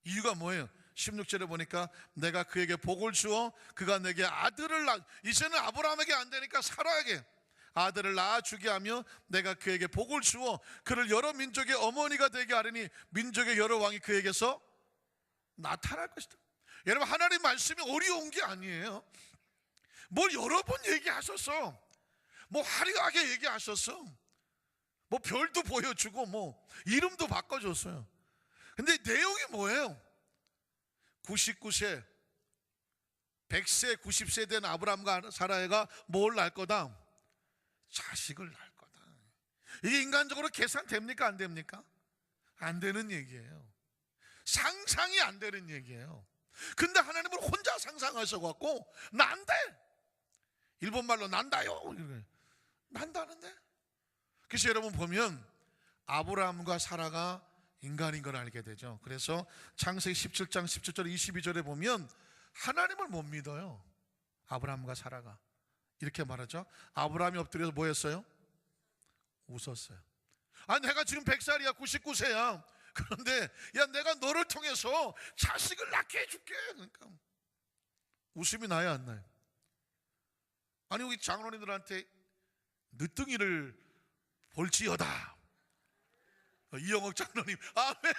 이유가 뭐예요? 16절에 보니까 내가 그에게 복을 주어 그가 내게 아들을 낳아. 이제는 아브라함에게 안 되니까 사라에게 아들을 낳아주게 하며 내가 그에게 복을 주어 그를 여러 민족의 어머니가 되게 하리니 민족의 여러 왕이 그에게서 나타날 것이다. 여러분 하나님 말씀이 어려운 게 아니에요. 뭘 여러 번 얘기하셨어. 뭐 화려하게 얘기하셨어. 뭐 별도 보여주고 뭐 이름도 바꿔줬어요. 근데 내용이 뭐예요? 99세 100세 90세 된 아브라함과 사라가 뭘 낳을 거다? 자식을 낳을 거다. 이게 인간적으로 계산됩니까 안 됩니까? 안 되는 얘기예요. 상상이 안 되는 얘기예요. 근데 하나님은 혼자 상상하셔갖고 난데, 일본말로 난다요, 난다는데. 그래서 여러분 보면 아브라함과 사라가 인간인 걸 알게 되죠. 그래서 창세기 17장 17절 22절에 보면 하나님을 못 믿어요. 아브라함과 사라가 이렇게 말하죠. 아브라함이 엎드려서 뭐 했어요? 웃었어요. 아 내가 지금 100살이야 99세야 그런데 야 내가 너를 통해서 자식을 낳게 해줄게. 그러니까 웃음이 나요 안 나요? 아니 우리 장로님들한테 늦둥이를 볼지어다. 이영옥 장로님 아멘.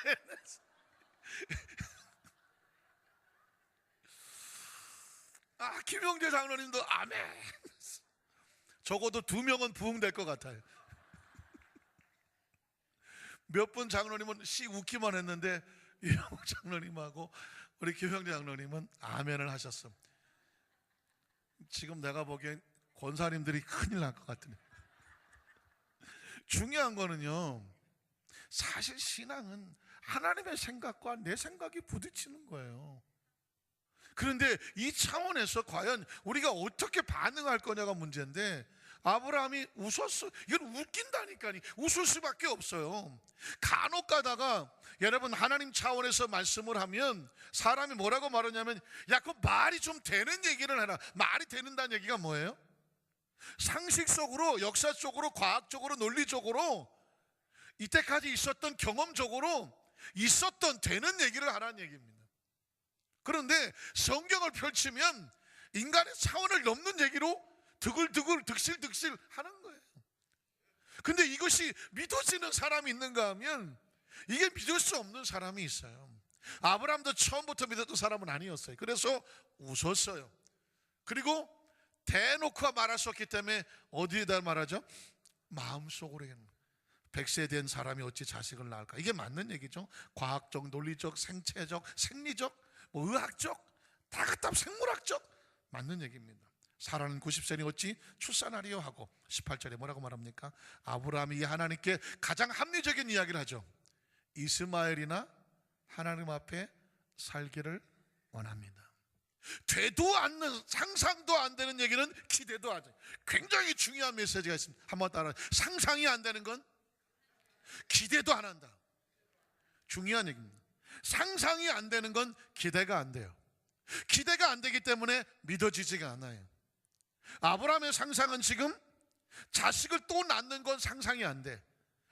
아 김용재 장로님도 아멘. 적어도 2명은 부흥될 것 같아요. 몇 분 장로님은 씩 웃기만 했는데 이영옥 장로님하고 우리 김용재 장로님은 아멘을 하셨어. 지금 내가 보기엔 권사님들이 큰일 날 것 같으네. 중요한 거는요, 사실 신앙은 하나님의 생각과 내 생각이 부딪히는 거예요. 그런데 이 차원에서 과연 우리가 어떻게 반응할 거냐가 문제인데, 아브라함이 웃었어. 이건 웃긴다니까요. 웃을 수밖에 없어요. 간혹 가다가 여러분 하나님 차원에서 말씀을 하면 사람이 뭐라고 말하냐면, 야 그 말이 좀 되는 얘기를 해라. 말이 되는다는 얘기가 뭐예요? 상식적으로, 역사적으로, 과학적으로, 논리적으로 이때까지 있었던 경험적으로 있었던 되는 얘기를 하라는 얘기입니다. 그런데 성경을 펼치면 인간의 차원을 넘는 얘기로 드글드글 득실득실 하는 거예요. 근데 이것이 믿어지는 사람이 있는가 하면 이게 믿을 수 없는 사람이 있어요. 아브라함도 처음부터 믿었던 사람은 아니었어요. 그래서 웃었어요. 그리고 대놓고 말할 수 없기 때문에 어디에다 말하죠? 마음속으로. 100세 된 사람이 어찌 자식을 낳을까? 이게 맞는 얘기죠. 과학적, 논리적, 생체적, 생리적, 의학적, 다 갖다 생물학적 맞는 얘기입니다. 사라는 90세니 어찌 출산하리요 하고 18절에 뭐라고 말합니까? 아브라함이 하나님께 가장 합리적인 이야기를 하죠. 이스마엘이나 하나님 앞에 살기를 원합니다. 되도 않는, 상상도 안 되는 얘기는 기대도 하죠. 굉장히 중요한 메시지가 있습니다. 한번 따라. 상상이 안 되는 건 기대도 안 한다. 중요한 얘기입니다. 상상이 안 되는 건 기대가 안 돼요. 기대가 안 되기 때문에 믿어지지가 않아요. 아브라함의 상상은 지금 자식을 또 낳는 건 상상이 안 돼.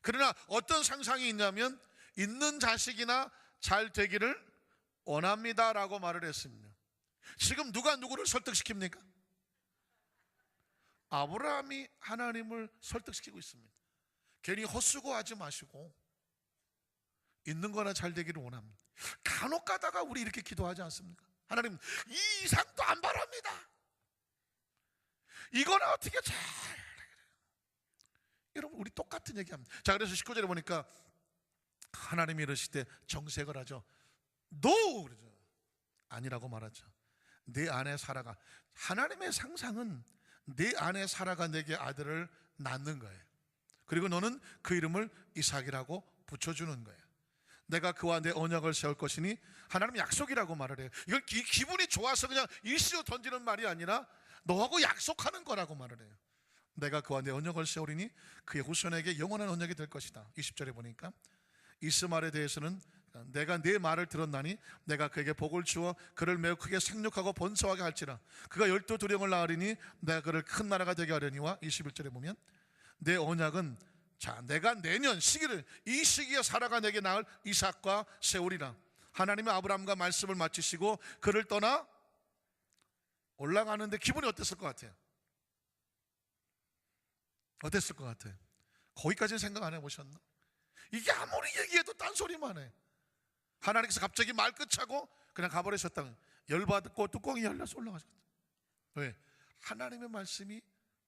그러나 어떤 상상이 있냐면 있는 자식이나 잘 되기를 원합니다라고 말을 했습니다. 지금 누가 누구를 설득시킵니까? 아브라함이 하나님을 설득시키고 있습니다. 괜히 헛수고하지 마시고 있는 거나 잘 되기를 원합니다. 간혹 가다가 우리 이렇게 기도하지 않습니까? 하나님, 이 이상도 안 바랍니다. 이거는 어떻게 잘. 여러분, 우리 똑같은 얘기합니다. 자, 그래서 19절에 보니까 하나님이 이러실 때 정색을 하죠. No! 그러죠. 아니라고 말하죠. 내 아내 사라가, 하나님의 상상은 내 아내 사라가 내게 아들을 낳는 거예요. 그리고 너는 그 이름을 이삭이라고 붙여주는 거예요. 내가 그와 내 언약을 세울 것이니, 하나님 약속이라고 말을 해요. 이걸 기분이 좋아서 그냥 일시로 던지는 말이 아니라 너하고 약속하는 거라고 말을 해요. 내가 그와 내 언약을 세우리니 그의 후손에게 영원한 언약이 될 것이다. 20절에 보니까 이스마엘에 대해서는 내가 네 말을 들었나니 내가 그에게 복을 주어 그를 매우 크게 생육하고 번성하게 할지라. 그가 12두령을 낳으리니 내가 그를 큰 나라가 되게 하려니와. 21절에 보면 내 언약은, 자, 내가 내년 시기를, 이 시기에 사라가 내게 낳을 이삭과 세우리라. 하나님의 아브라함과 말씀을 마치시고 그를 떠나 올라가는데 기분이 어땠을 것 같아요? 어땠을 것 같아요? 거기까지는 생각 안 해보셨나? 이게 아무리 얘기해도 딴소리만 해. 하나님께서 갑자기 말 끝하고 그냥 가버리셨다면 열받고 뚜껑이 열려서 올라가셨다. 왜? 하나님의 말씀이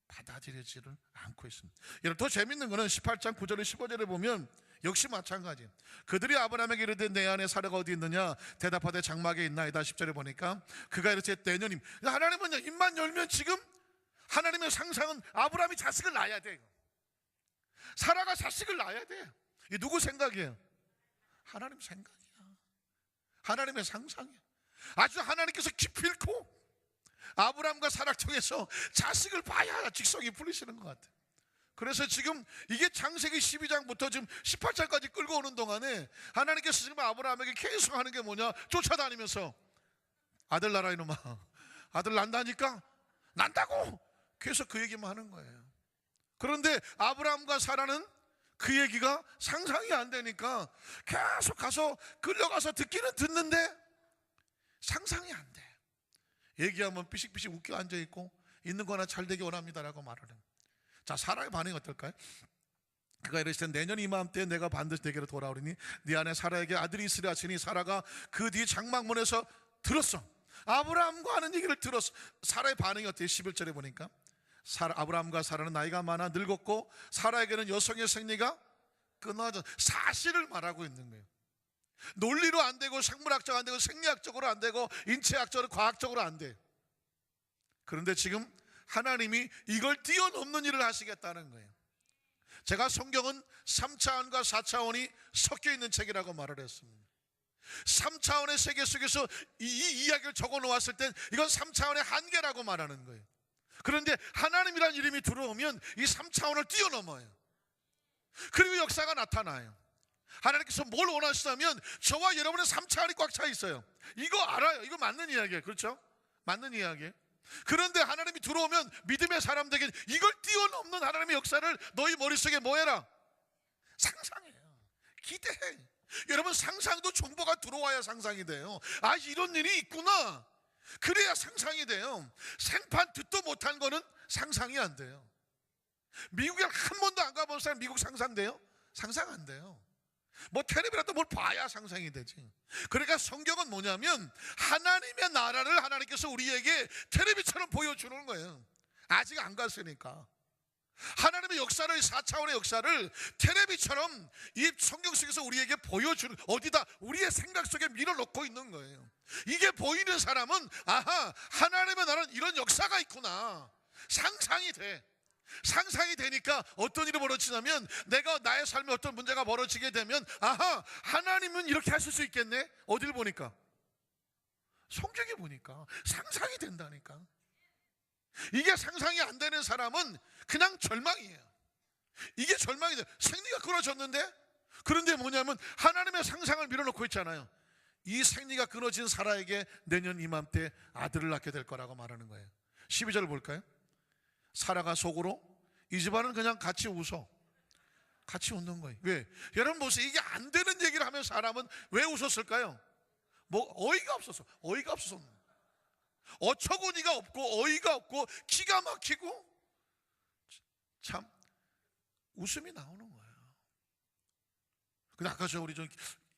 받아들여지를 않고 있습니다. 여러분, 더 재밌는 거는 18장 9절에 15절에 보면 역시 마찬가지예요. 그들이 아브라함에게 이르되 내 아내 사라가 어디 있느냐? 대답하되 장막에 있나이다. 10절에 보니까 그가 이르되 내년임. 하나님은 입만 열면 지금 하나님의 상상은 아브라함이 자식을 낳아야 돼요. 사라가 자식을 낳아야 돼요. 이게 누구 생각이에요? 하나님 생각이야. 하나님의 상상이야. 아주 하나님께서 기필코 아브라함과 사라 통해서 자식을 봐야 직성이 풀리시는 것 같아요. 그래서 지금 이게 창세기 12장부터 지금 18장까지 끌고 오는 동안에 하나님께서 지금 아브라함에게 계속 하는 게 뭐냐? 쫓아다니면서 아들 낳아라 이놈아, 아들 난다니까, 난다고 계속 그 얘기만 하는 거예요. 그런데 아브라함과 사라는 그 얘기가 상상이 안 되니까 계속 가서 끌려가서 듣기는 듣는데 상상이 안 돼. 얘기하면 삐식삐식 웃겨 앉아있고 있는 거나 잘 되기 원합니다라고 말을 해요. 자, 사라의 반응이 어떨까요? 그가 이르시되 내년 이맘때에 내가 반드시 내게로 돌아오리니 네 아내 사라에게 아들이 있으리라 하시니 사라가 그 뒤 장막문에서 들었어. 아브라함과 하는 얘기를 들었어. 사라의 반응이 어때요? 11절에 보니까 아브라함과 사라는 나이가 많아 늙었고 사라에게는 여성의 생리가 끊어져. 사실을 말하고 있는 거예요. 논리로 안 되고 생물학적으로 안 되고 생리학적으로 안 되고 인체학적으로 과학적으로 안 돼. 그런데 지금 하나님이 이걸 뛰어넘는 일을 하시겠다는 거예요. 제가 성경은 3차원과 4차원이 섞여 있는 책이라고 말을 했습니다. 3차원의 세계 속에서 이 이야기를 적어 놓았을 땐 이건 3차원의 한계라고 말하는 거예요. 그런데 하나님이라는 이름이 들어오면 이 3차원을 뛰어넘어요. 그리고 역사가 나타나요. 하나님께서 뭘 원하시냐면 저와 여러분의 3차원이 꽉 차 있어요. 이거 알아요. 이거 맞는 이야기예요. 그렇죠? 맞는 이야기예요. 그런데 하나님이 들어오면 믿음의 사람들에게 이걸 뛰어넘는 하나님의 역사를 너희 머릿속에 뭐 해라? 상상해요. 기대해. 여러분, 상상도 정보가 들어와야 상상이 돼요. 아, 이런 일이 있구나. 그래야 상상이 돼요. 생판 듣도 못한 거는 상상이 안 돼요. 미국에 한 번도 안 가본 사람 미국 상상돼요? 상상 안 돼요. 뭐 텔레비라도 뭘 봐야 상상이 되지. 그러니까 성경은 뭐냐면 하나님의 나라를 하나님께서 우리에게 텔레비처럼 보여주는 거예요. 아직 안 갔으니까. 하나님의 역사를, 4차원의 역사를 텔레비처럼 이 성경 속에서 우리에게 보여주는, 어디다 우리의 생각 속에 밀어넣고 있는 거예요. 이게 보이는 사람은 아하, 하나님의 나라는 이런 역사가 있구나, 상상이 돼. 상상이 되니까 어떤 일이 벌어지냐면, 내가 나의 삶에 어떤 문제가 벌어지게 되면 아하, 하나님은 이렇게 하실 수 있겠네. 어딜 보니까? 성경에 보니까 상상이 된다니까. 이게 상상이 안 되는 사람은 그냥 절망이에요. 이게 절망이 돼요. 생리가 끊어졌는데, 그런데 뭐냐면 하나님의 상상을 밀어놓고 있잖아요. 이 생리가 끊어진 사라에게 내년 이맘때 아들을 낳게 될 거라고 말하는 거예요. 12절을 볼까요? 사라가 속으로, 이 집안은 그냥 같이 웃어. 같이 웃는 거예요. 왜? 여러분 보세요. 이게 안 되는 얘기를 하면 사람은 왜 웃었을까요? 뭐 어이가 없어서. 어이가 없어서. 어처구니가 없고 어이가 없고 기가 막히고 참 웃음이 나오는 거예요. 근데 아까 우리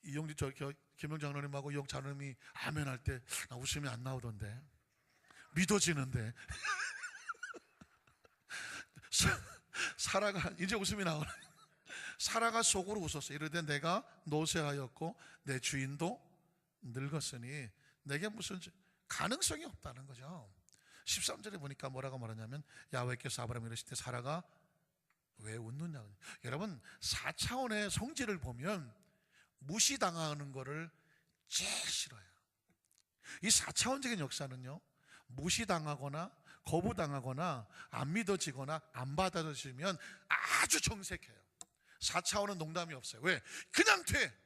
이영리 김영 장로님하고 이영 장로님이 아멘 할 때 나 웃음이 안 나오던데, 믿어지는데. 사라가 이제 웃음이 나오네. 사라가 속으로 웃었어. 이르되 내가 노쇠하였고 내 주인도 늙었으니 내게 무슨 가능성이 없다는 거죠. 13절에 보니까 뭐라고 말하냐면 야훼께서 아브라함에게 이르실 때 사라가 왜 웃느냐. 여러분 4차원의 성질을 보면 무시당하는 거를 제일 싫어요. 이 4차원적인 역사는요, 무시당하거나 거부당하거나 안 믿어지거나 안 받아들여지면 아주 정색해요. 4차원은 농담이 없어요. 왜? 그냥 돼.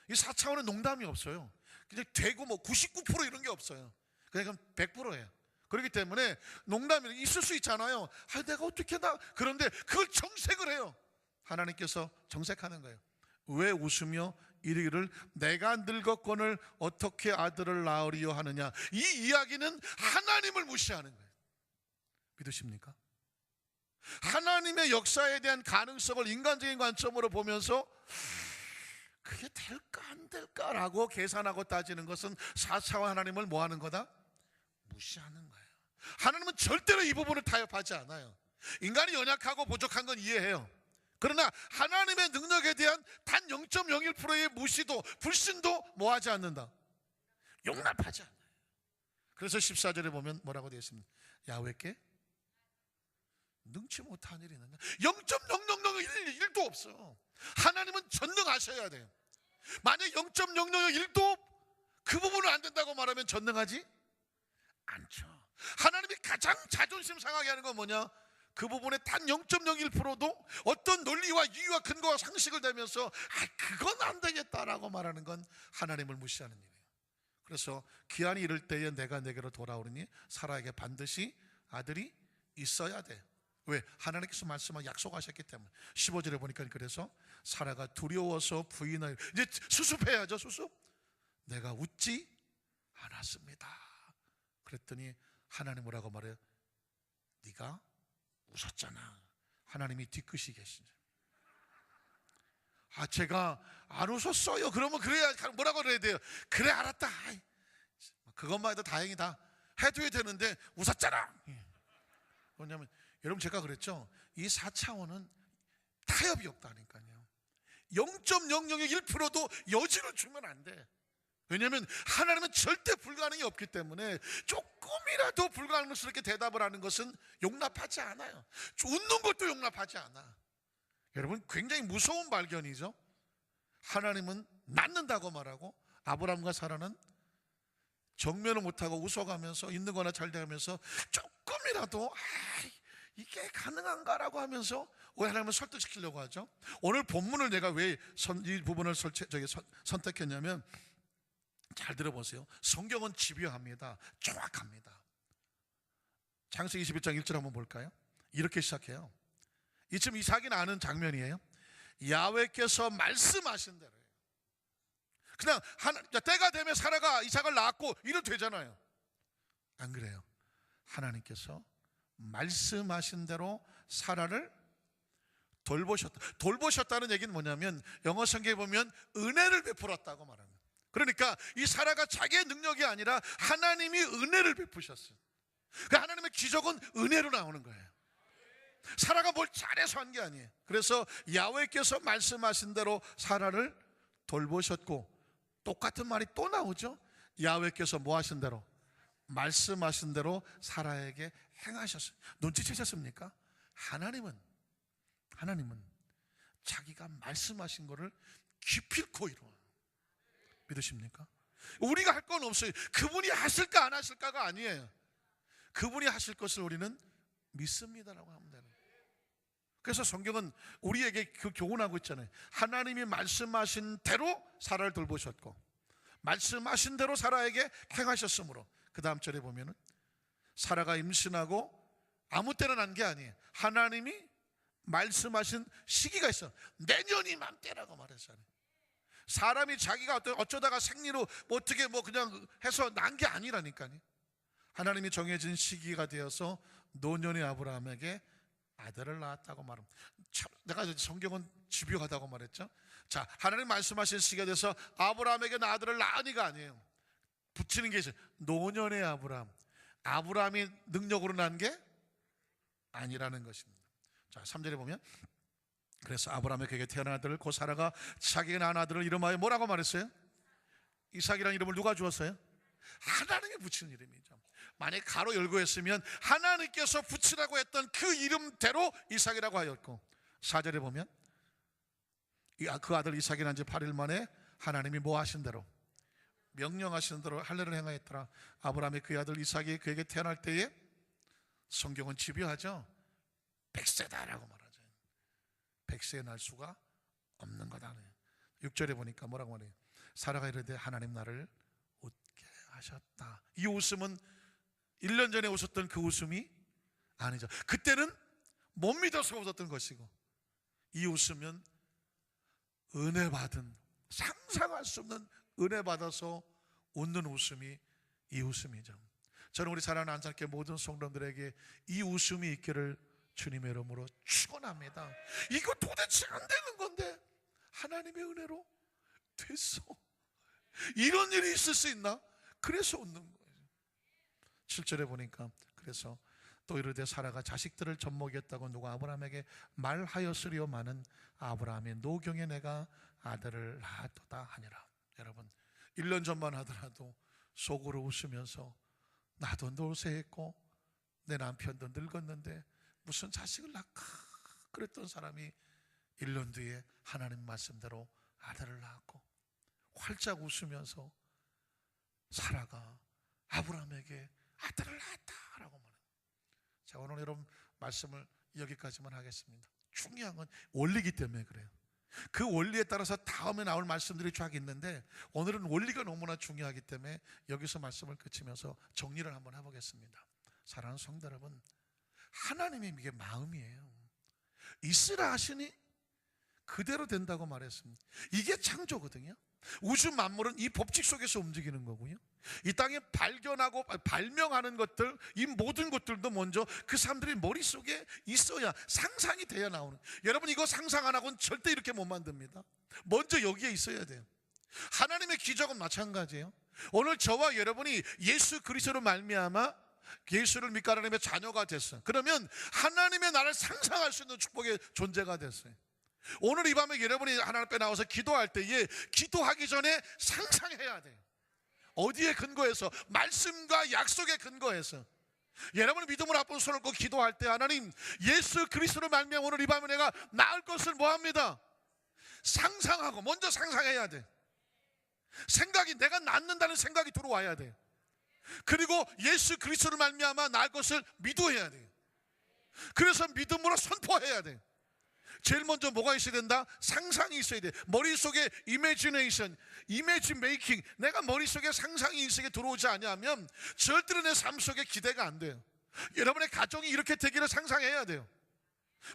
이 4차원은 농담이 없어요. 그냥 되고 뭐 99% 이런 게 없어요. 그냥 100%예요. 그렇기 때문에 농담이 있을 수 있잖아요. 아, 내가 어떻게 그런데 그걸 정색을 해요. 하나님께서 정색하는 거예요. 왜 웃으며 이르기를 내가 늙었거늘 어떻게 아들을 낳으리요 하느냐. 이 이야기는 하나님을 무시하는 거예요. 믿으십니까? 하나님의 역사에 대한 가능성을 인간적인 관점으로 보면서 그게 될까 안 될까라고 계산하고 따지는 것은 4차원 하나님을 뭐 하는 거다? 무시하는 거예요. 하나님은 절대로 이 부분을 타협하지 않아요. 인간이 연약하고 부족한 건 이해해요. 그러나 하나님의 능력에 대한 단 0.01%의 무시도 불신도 뭐 하지 않는다? 용납하지 않아요. 그래서 14절에 보면 뭐라고 되어 있습니다. 야훼께 능치 못한 일이 있느냐. 0.0001도 없어. 하나님은 전능하셔야 돼요. 만약 0.001도 그 부분은 안 된다고 말하면 전능하지 않죠. 하나님이 가장 자존심 상하게 하는 건 뭐냐? 그 부분에 단 0.01%도 어떤 논리와 이유와 근거와 상식을 대면서 그건 안 되겠다라고 말하는 건 하나님을 무시하는 일이에요. 그래서 기한이 이를 때에 내가 내게로 돌아오르니 사라에게 반드시 아들이 있어야 돼. 왜? 하나님께서 말씀하고 약속하셨기 때문에. 15절에 보니까 그래서 사라가 두려워서 부인을 이제 수습해야죠. 수습. 내가 웃지 않았습니다. 그랬더니 하나님 뭐라고 말해요? 네가 웃었잖아. 하나님이 뒤끝이 계시죠. 제가 안 웃었어요. 그러면 그래야 뭐라고 그래야 돼요? 그래 알았다. 그것만 해도 다행이다 해줘야 되는데 웃었잖아. 뭐냐면 여러분 제가 그랬죠. 이 4차원은 타협이 없다니까요. 0.001%도 여지를 주면 안 돼. 왜냐하면 하나님은 절대 불가능이 없기 때문에 조금이라도 불가능스럽게 대답을 하는 것은 용납하지 않아요. 웃는 것도 용납하지 않아. 여러분 굉장히 무서운 발견이죠. 하나님은 낳는다고 말하고 아브라함과 사라는 정면을 못하고 웃어가면서 있는 거나 잘 돼가면서 조금이라도 이게 가능한가라고 하면서 왜 하나님을 설득시키려고 하죠. 오늘 본문을 내가 왜 이 부분을 선택했냐면 잘 들어보세요. 성경은 집요합니다. 정확합니다. 창세기 21장 1절 한번 볼까요? 이렇게 시작해요. 이쯤 이삭이 나는 장면이에요. 야훼께서 말씀하신 대로. 그냥 때가 되면 사라가 이삭을 낳았고 이래도 되잖아요. 안 그래요. 하나님께서 말씀하신 대로 사라를 돌보셨다는 얘기는 뭐냐면 영어 성경에 보면 은혜를 베풀었다고 말합니다. 그러니까 이 사라가 자기의 능력이 아니라 하나님이 은혜를 베푸셨어요. 그러니까 하나님의 기적은 은혜로 나오는 거예요. 사라가 뭘 잘해서 한 게 아니에요. 그래서 야훼께서 말씀하신 대로 사라를 돌보셨고, 똑같은 말이 또 나오죠. 야훼께서 뭐 하신 대로? 말씀하신 대로 사라에게 행하셨어요. 눈치채셨습니까? 하나님은 자기가 말씀하신 거를 기필코 이루어요. 믿으십니까? 우리가 할 건 없어요. 그분이 하실까 안 하실까가 아니에요. 그분이 하실 것을 우리는 믿습니다라고 하면 되는 거예요. 그래서 성경은 우리에게 그 교훈하고 있잖아요. 하나님이 말씀하신 대로 사라를 돌보셨고, 말씀하신 대로 사라에게 행하셨으므로, 그 다음 절에 보면은 사라가 임신하고 아무 때나 난 게 아니에요. 하나님이 말씀하신 시기가 있어. 내년이 맘때라고 말했잖아요. 사람이 자기가 어쩌다가 생리로 어떻게 그냥 해서 난 게 아니라니까요. 하나님이 정해진 시기가 되어서 노년의 아브라함에게 아들을 낳았다고 말합니다. 참, 내가 성경은 집요하다고 말했죠. 자, 하나님 말씀하신 시기가 돼서 아브라함에게 아들을 낳으니가 아니에요. 붙이는 게 있어요. 노년의 아브라함. 아브라함이 능력으로 난 게 아니라는 것입니다. 자, 3절에 보면 그래서 아브라함의 그에게 태어난 아들을 곧 사라가 자기가 낳은 아들을 이름하여 뭐라고 말했어요? 이삭이라는 이름을 누가 주었어요? 하나님이 붙인 이름이죠. 만약 가로 열고 했으면 하나님께서 붙이라고 했던 그 이름대로 이삭이라고 하였고, 4절에 보면 그 아들 이삭이 난 지 8일 만에 하나님이 뭐 하신 대로, 명령하신 대로 할례를 행하였더라. 아브라함이 그의 아들 이삭이 그에게 태어날 때에 성경은 집요하죠. 100세다라고 말하죠. 100세에 날 수가 없는 거다. 6절에 보니까 뭐라고 말해요? 사라가 이르되 하나님 나를 웃게 하셨다. 이 웃음은 1년 전에 웃었던 그 웃음이 아니죠. 그때는 못 믿어서 웃었던 것이고, 이 웃으면 은혜 받은, 상상할 수 없는 은혜 받아서 웃는 웃음이 이 웃음이죠. 저는 우리 사랑하는 안산교회 모든 성도들에게 이 웃음이 있기를 주님의 이름으로 축원합니다. 이거 도대체 안 되는 건데 하나님의 은혜로 됐어. 이런 일이 있을 수 있나? 그래서 웃는 거예요. 7절에 보니까 그래서 또 이르되 사라가 자식들을 젖먹였다고 누가 아브라함에게 말하였으리오마는 아브라함이 노경에 내가 아들을 낳았도다 하니라. 여러분, 1년 전만 하더라도 속으로 웃으면서 나도 노쇠했고 내 남편도 늙었는데 무슨 자식을 낳까 그랬던 사람이 1년 뒤에 하나님 말씀대로 아들을 낳았고, 활짝 웃으면서 사라가 아브라함에게 아들을 낳았다라고 말해요. 자, 오늘 여러분 말씀을 여기까지만 하겠습니다. 중요한 건 원리이기 때문에 그래요. 그 원리에 따라서 다음에 나올 말씀들이 쫙 있는데 오늘은 원리가 너무나 중요하기 때문에 여기서 말씀을 그치면서 정리를 한번 해보겠습니다. 사랑하는 성도 여러분, 하나님의 이게 마음이에요. 있으라 하시니 그대로 된다고 말했습니다. 이게 창조거든요. 우주 만물은 이 법칙 속에서 움직이는 거고요. 이 땅에 발견하고 발명하는 것들, 이 모든 것들도 먼저 그 사람들의 머릿속에 있어야, 상상이 돼야 나오는. 여러분, 이거 상상 안 하고는 절대 이렇게 못 만듭니다. 먼저 여기에 있어야 돼요. 하나님의 기적은 마찬가지예요. 오늘 저와 여러분이 예수 그리스도로 말미암아 예수를 믿고 하나님의 자녀가 됐어요. 그러면 하나님의 나를 상상할 수 있는 축복의 존재가 됐어요. 오늘 이 밤에 여러분이 하나님 앞에 나와서 기도할 때에 기도하기 전에 상상해야 돼요. 어디에 근거해서? 말씀과 약속에 근거해서. 여러분이 믿음으로 앞으로 손을 꼭 기도할 때 하나님 예수 그리스도로 말미암아 오늘 이 밤에 내가 나을 것을 뭐합니다? 상상하고, 먼저 상상해야 돼. 생각이, 내가 낫는다는 생각이 들어와야 돼. 그리고 예수 그리스도를 말미암아 나을 것을 믿어야 돼요. 그래서 믿음으로 선포해야 돼요. 제일 먼저 뭐가 있어야 된다? 상상이 있어야 돼. 머릿속에 이미지네이션, 이미지 메이킹, 내가 머릿속에 상상이 있게 들어오지 않으면 절대로 내 삶 속에 기대가 안 돼요. 여러분의 가정이 이렇게 되기를 상상해야 돼요.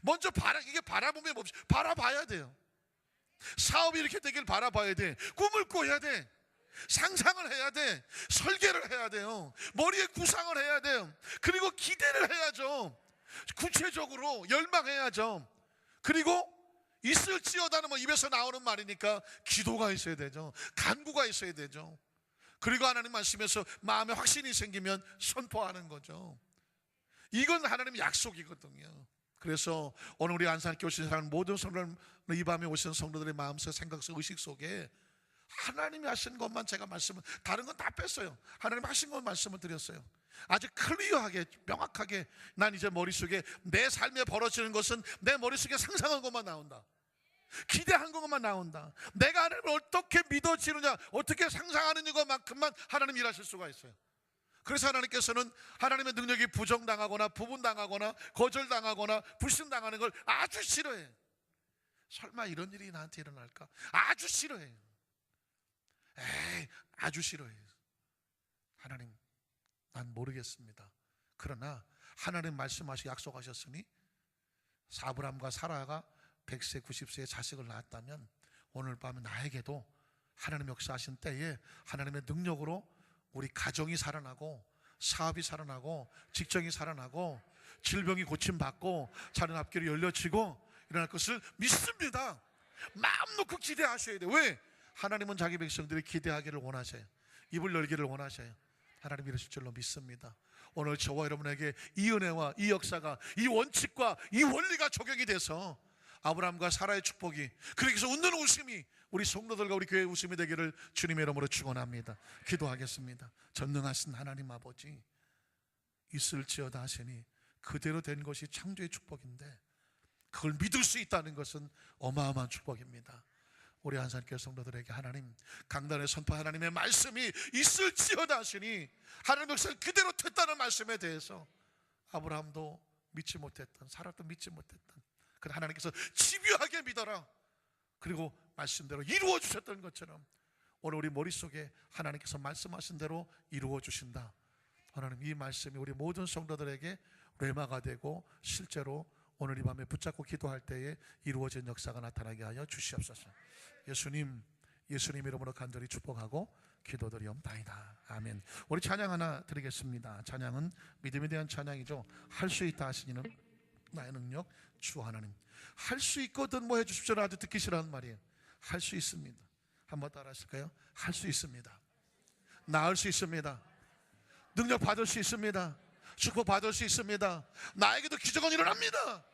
먼저 이게 바라보면 뭡시다. 바라봐야 돼요. 사업이 이렇게 되길 바라봐야 돼. 꿈을 꿔야 돼. 상상을 해야 돼. 설계를 해야 돼요. 머리에 구상을 해야 돼요. 그리고 기대를 해야죠. 구체적으로 열망해야죠. 그리고 있을지어다는 뭐 입에서 나오는 말이니까 기도가 있어야 되죠. 간구가 있어야 되죠. 그리고 하나님 말씀에서 마음에 확신이 생기면 선포하는 거죠. 이건 하나님의 약속이거든요. 그래서 오늘 우리 안산교회 오신 사람 모든 성도들, 이 밤에 오신 성도들의 마음속, 생각속, 의식 속에 하나님이 하신 것만 제가 말씀을, 다른 건 다 뺐어요. 하나님 하신 것만 말씀을 드렸어요. 아주 클리어하게, 명확하게 난 이제 머릿속에 내 삶에 벌어지는 것은 내 머릿속에 상상한 것만 나온다. 기대한 것만 나온다. 내가 하나님을 어떻게 믿어지느냐, 어떻게 상상하는 것만큼만 하나님 일하실 수가 있어요. 그래서 하나님께서는 하나님의 능력이 부정당하거나 부분당하거나 거절당하거나 불신당하는 걸 아주 싫어해요. 설마 이런 일이 나한테 일어날까? 아주 싫어해요. 에이, 아주 싫어해요. 하나님, 난 모르겠습니다. 그러나 하나님 말씀하시고 약속하셨으니 아브라함과 사라가 100세 90세의 자식을 낳았다면 오늘 밤에 나에게도 하나님 역사하신 때에 하나님의 능력으로 우리 가정이 살아나고 사업이 살아나고 직장이 살아나고 질병이 고침받고 자녀 앞길이 열려지고 일어날 것을 믿습니다. 마음 놓고 기대하셔야 돼요. 왜? 하나님은 자기 백성들이 기대하기를 원하셔요. 입을 열기를 원하셔요. 하나님 이러실 줄로 믿습니다. 오늘 저와 여러분에게 이 은혜와 이 역사가, 이 원칙과 이 원리가 적용이 돼서 아브라함과 사라의 축복이, 그렇게 해서 웃는 웃음이 우리 성도들과 우리 교회의 웃음이 되기를 주님의 이름으로 축원합니다. 기도하겠습니다. 전능하신 하나님 아버지, 있을지어다 하시니 그대로 된 것이 창조의 축복인데 그걸 믿을 수 있다는 것은 어마어마한 축복입니다. 우리 한산교회 성도들에게 하나님 강단에 선포 하나님의 말씀이 있을지어다 하시니 하나님 역사를 그대로 됐다는 말씀에 대해서 아브라함도 믿지 못했던, 사라도 믿지 못했던, 그러나 하나님께서 집요하게 믿어라, 그리고 말씀대로 이루어 주셨던 것처럼 오늘 우리 머릿속에 하나님께서 말씀하신 대로 이루어 주신다. 하나님 이 말씀이 우리 모든 성도들에게 레마가 되고 실제로 오늘 이 밤에 붙잡고 기도할 때에 이루어진 역사가 나타나게 하여 주시옵소서. 예수님 이름으로 간절히 축복하고 기도드리옵나이다. 아멘. 우리 찬양 하나 드리겠습니다. 찬양은 믿음에 대한 찬양이죠. 할 수 있다 하시니는 나의 능력 주 하나님. 할 수 있거든 뭐 해주십시오. 아주 듣기 싫어하는 말이에요. 할 수 있습니다. 한번 따라 하실까요? 할 수 있습니다. 나을 수 있습니다. 능력 받을 수 있습니다. 축복 받을 수 있습니다. 나에게도 기적은 일어납니다.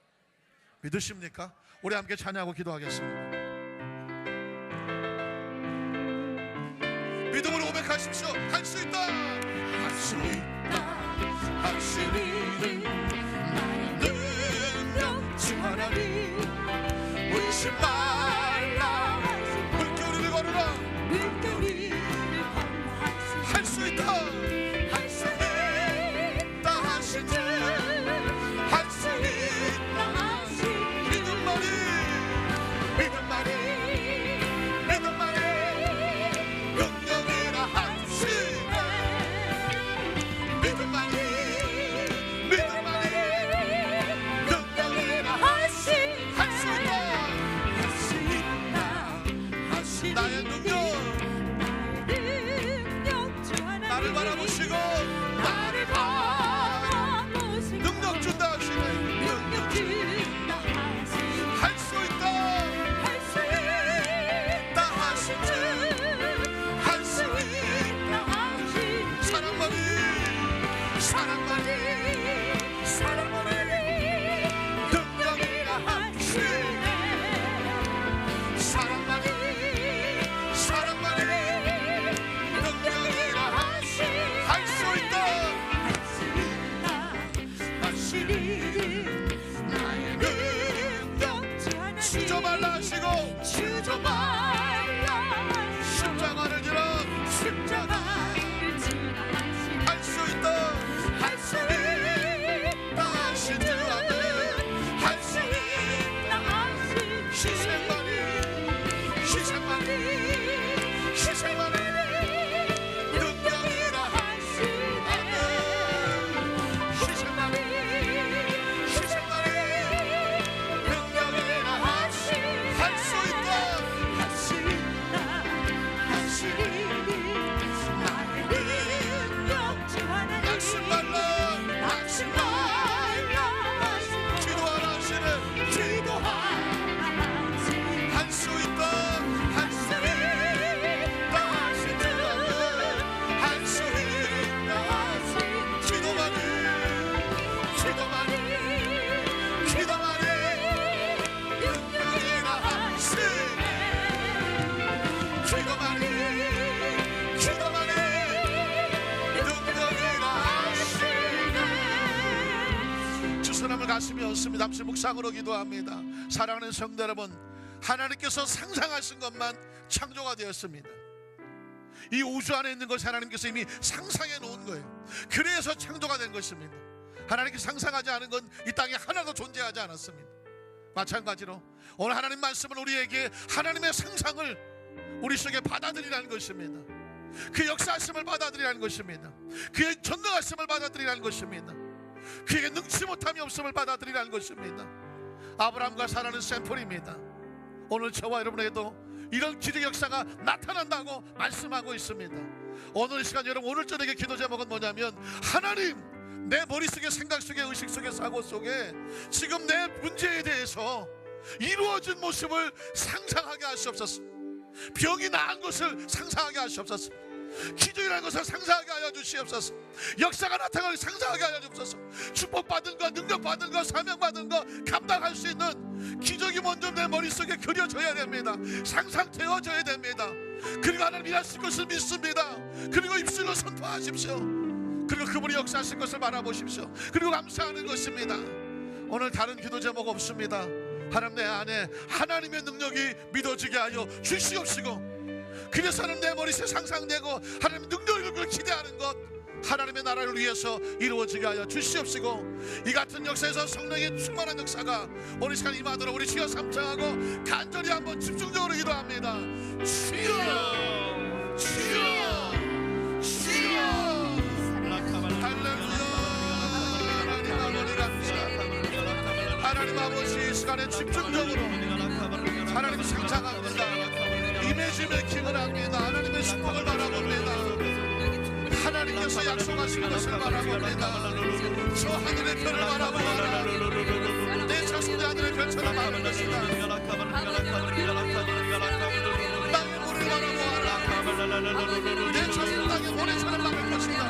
믿으십니까? 우리 함께 찬양하고 기도하겠습니다. 믿음으로 고백하십시오. 할 수 있다. 할 수 있다. 하시니 나의 능력 주 하나님. 의심 말라. 물결을 걸으라. 할 수 있다. 할 수 있다 하시니 할 수 있다 하시니 믿음만이 능력이라 하시네. 믿음만이 능력이라 하시네. 할 수 있다. 나의 능력 나를 바라보시고 능력 준다 하시네. 할 수 있다. 하시지. 할 수 있다. 사랑만이 능력이라 하시네. 사랑만이 능력이라 하시네. 할 수 가슴이 얹습니다. 잠시 묵상으로 기도합니다. 사랑하는 성도 여러분, 하나님께서 상상하신 것만 창조가 되었습니다. 이 우주 안에 있는 것을 하나님께서 이미 상상해 놓은 거예요. 그래서 창조가 된 것입니다. 하나님께서 상상하지 않은 건 이 땅에 하나도 존재하지 않았습니다. 마찬가지로 오늘 하나님 말씀은 우리에게 하나님의 상상을 우리 속에 받아들이라는 것입니다. 그 역사하심을 받아들이라는 것입니다. 그의 전능하심을 받아들이라는 것입니다. 그에게 능치 못함이 없음을 받아들이라는 것입니다. 아브라함과 사라는 샘플입니다. 오늘 저와 여러분에게도 이런 기적 역사가 나타난다고 말씀하고 있습니다. 오늘 이 시간 여러분, 오늘 저녁에 기도 제목은 뭐냐면, 하나님, 내 머릿속에, 생각 속에, 의식 속에, 사고 속에 지금 내 문제에 대해서 이루어진 모습을 상상하게 하시옵소서. 병이 나은 것을 상상하게 하시옵소서. 기적이라는 것을 상상하게 하여 주시옵소서. 역사가 나타나게 상상하게 하여 주옵소서. 축복받은 것, 능력받은 것, 사명받은 것 감당할 수 있는 기적이 먼저 내 머릿속에 그려져야 됩니다. 상상되어져야 됩니다. 그리고 하나님 일하실 것을 믿습니다. 그리고 입술로 선포하십시오. 그리고 그분이 역사하실 것을 바라보십시오. 그리고 감사하는 것입니다. 오늘 다른 기도 제목 없습니다. 하나님, 내 안에 하나님의 능력이 믿어지게 하여 주시옵시고, 그래서 하나님 내 머릿속에 상상되고 하나님의 능력을 기대하는 것, 하나님의 나라를 위해서 이루어지게 하여 주시옵시고, 이 같은 역사에서 성령의 충만한 역사가 오늘 시간 임하도록 우리 주여 삼창하고 간절히 한번 집중적으로 기도합니다. 주여, 주여, 주여. 할렐루야. 하나님 아버지, 이 시간에 집중적으로 하나님 상상합니다. 임해짐의 킹을 합니다. 하나님의 축복을 바라봅니다. 하나님께서 약속하신 것을 바라봅니다. 저 하늘의 별을 바라보아라. 내 자손의 하늘의 별처럼 하는 것이다. 땅의 물을 바라보아라. 내 자손 땅의 모래처럼 하는 것이다.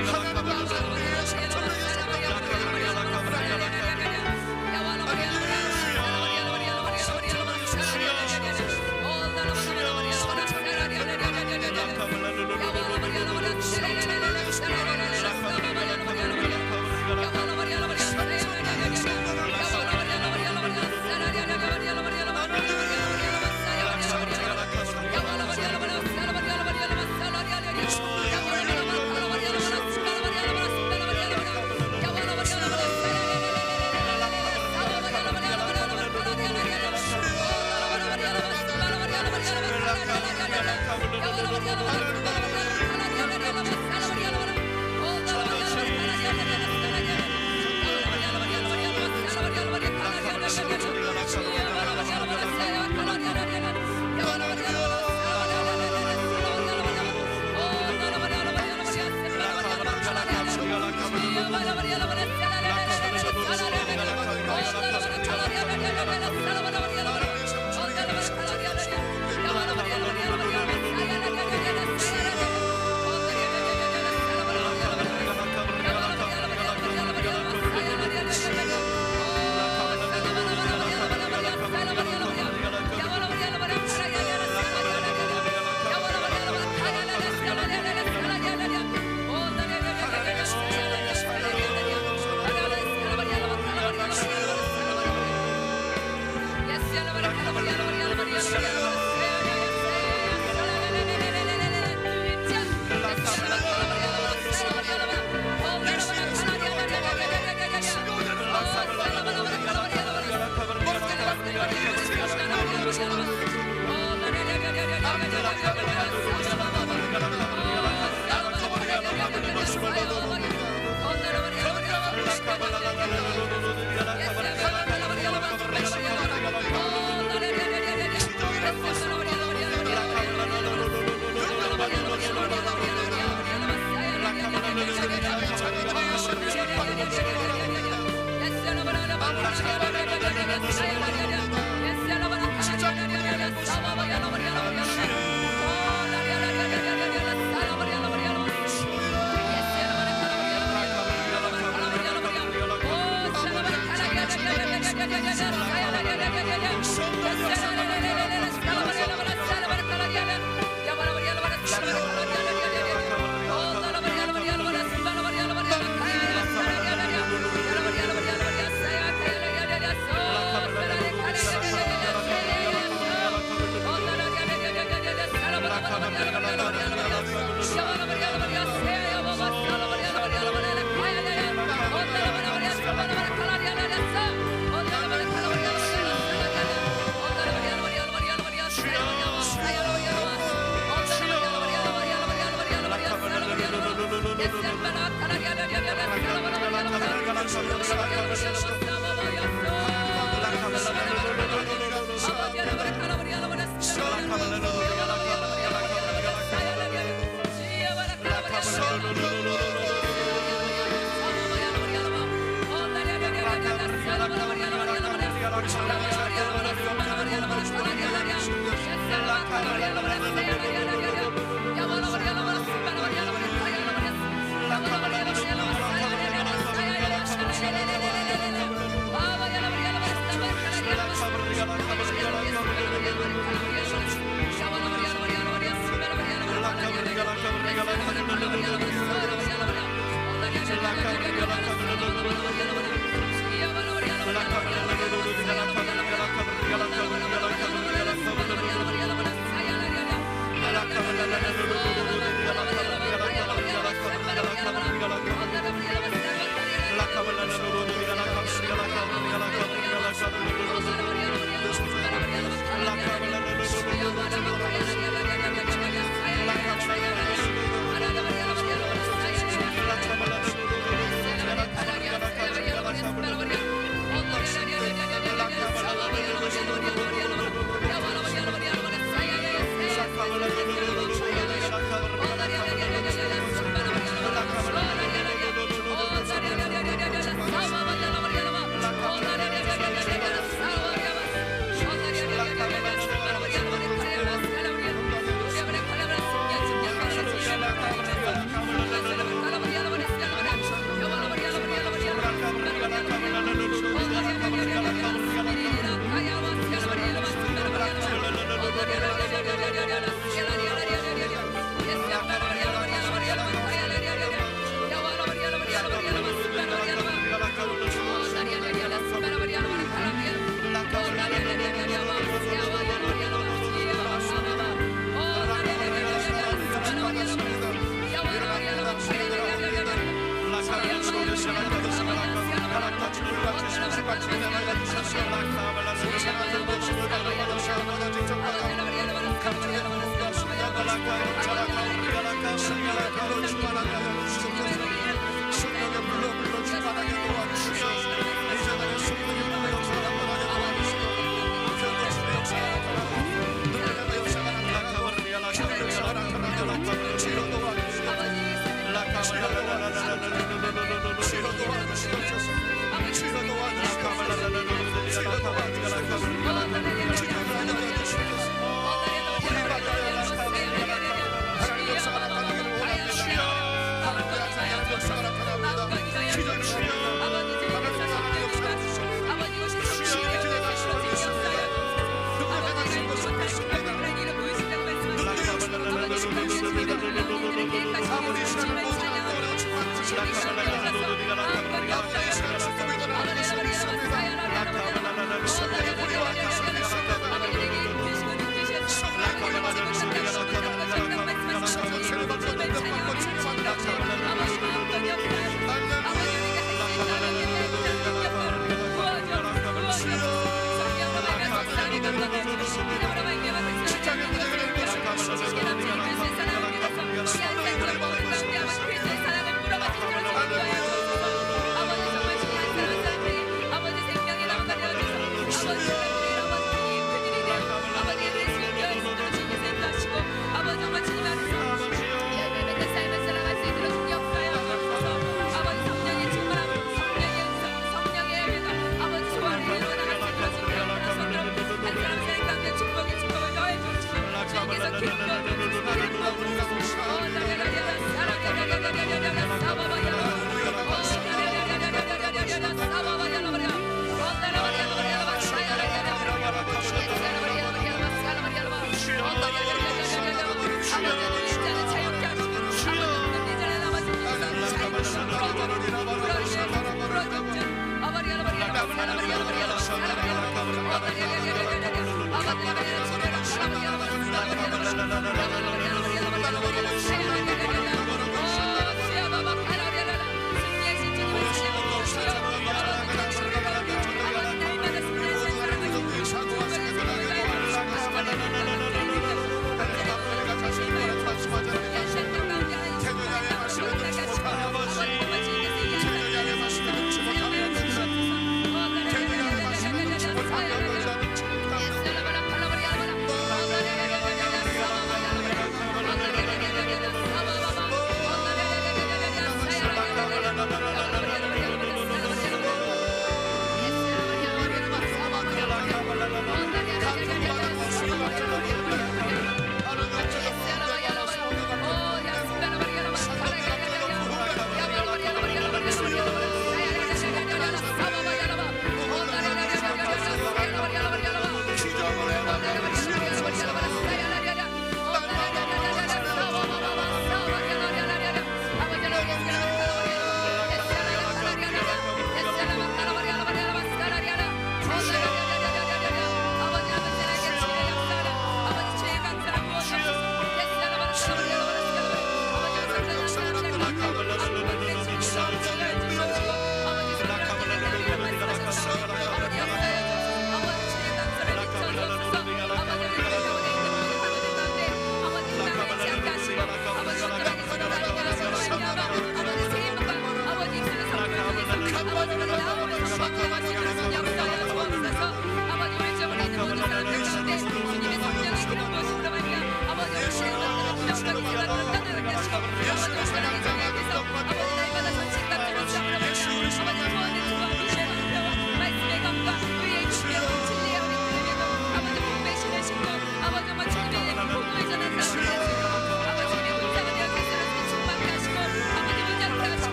하나님과 하나님의 삼천명의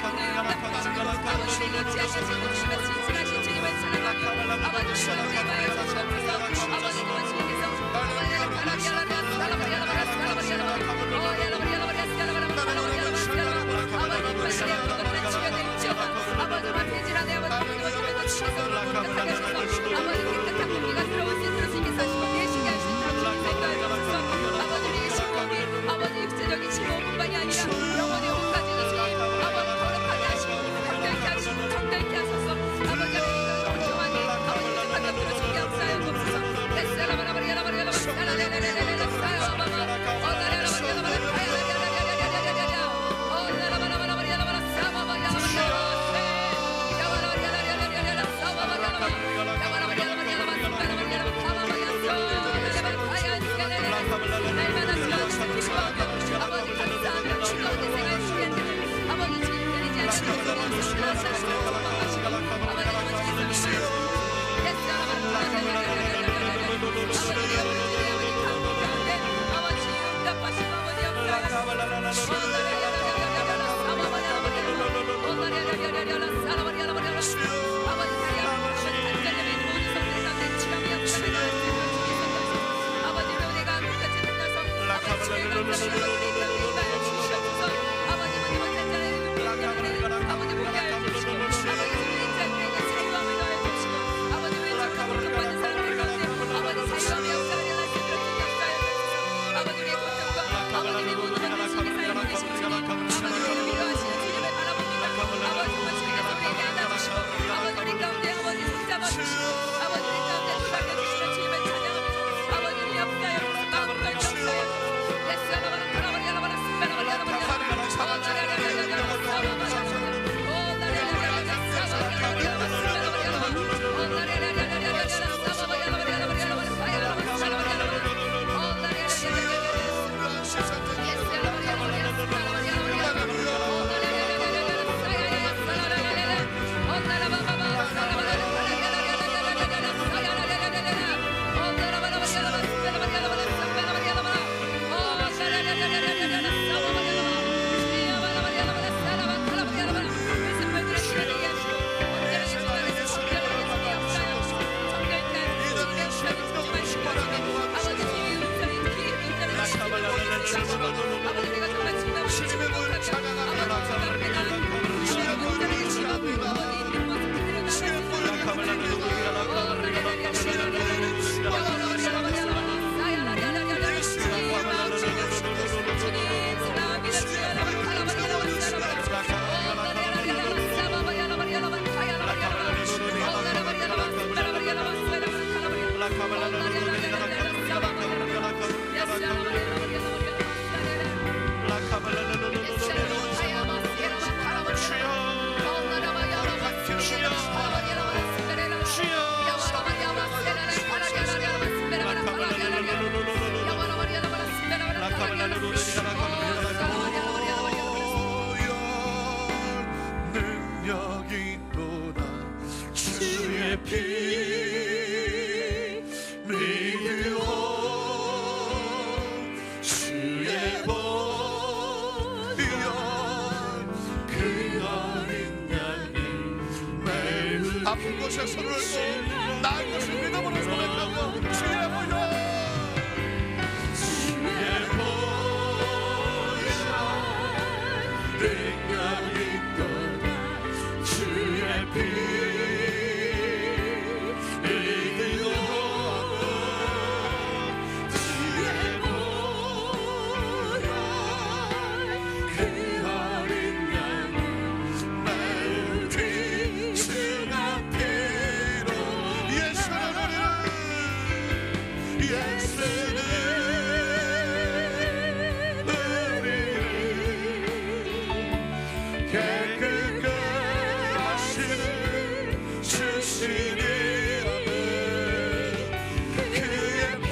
주님을 응답하시고 아버지를 어찌하신 주님과 진실하신 주님을 찬양하며 아버지를 위하여 주시옵소서. 아버지는 주님께서 아버지 육체적인 실험뿐만이 아니라 영혼의 옷까지도 주님 아버지 거룩하게 하시고 정결케 하시고 정결케 하소서. 아버지 공평하게 아버지 부족한 것들을 주게 하옵사여 주옵소서. 능력이 또다 주의 피 믿으오 주의 보혈 그 어린 양이 매일 아픈 곳에 손을 얹고 나은 곳을 믿음으로 고백하며 주의 보혈 능력이 또다 주의 피 믿으오 주의 보혈 그 어린 양이 매일 귀신한 피로 예수는 깨끗게 하시는 주시니 그의 피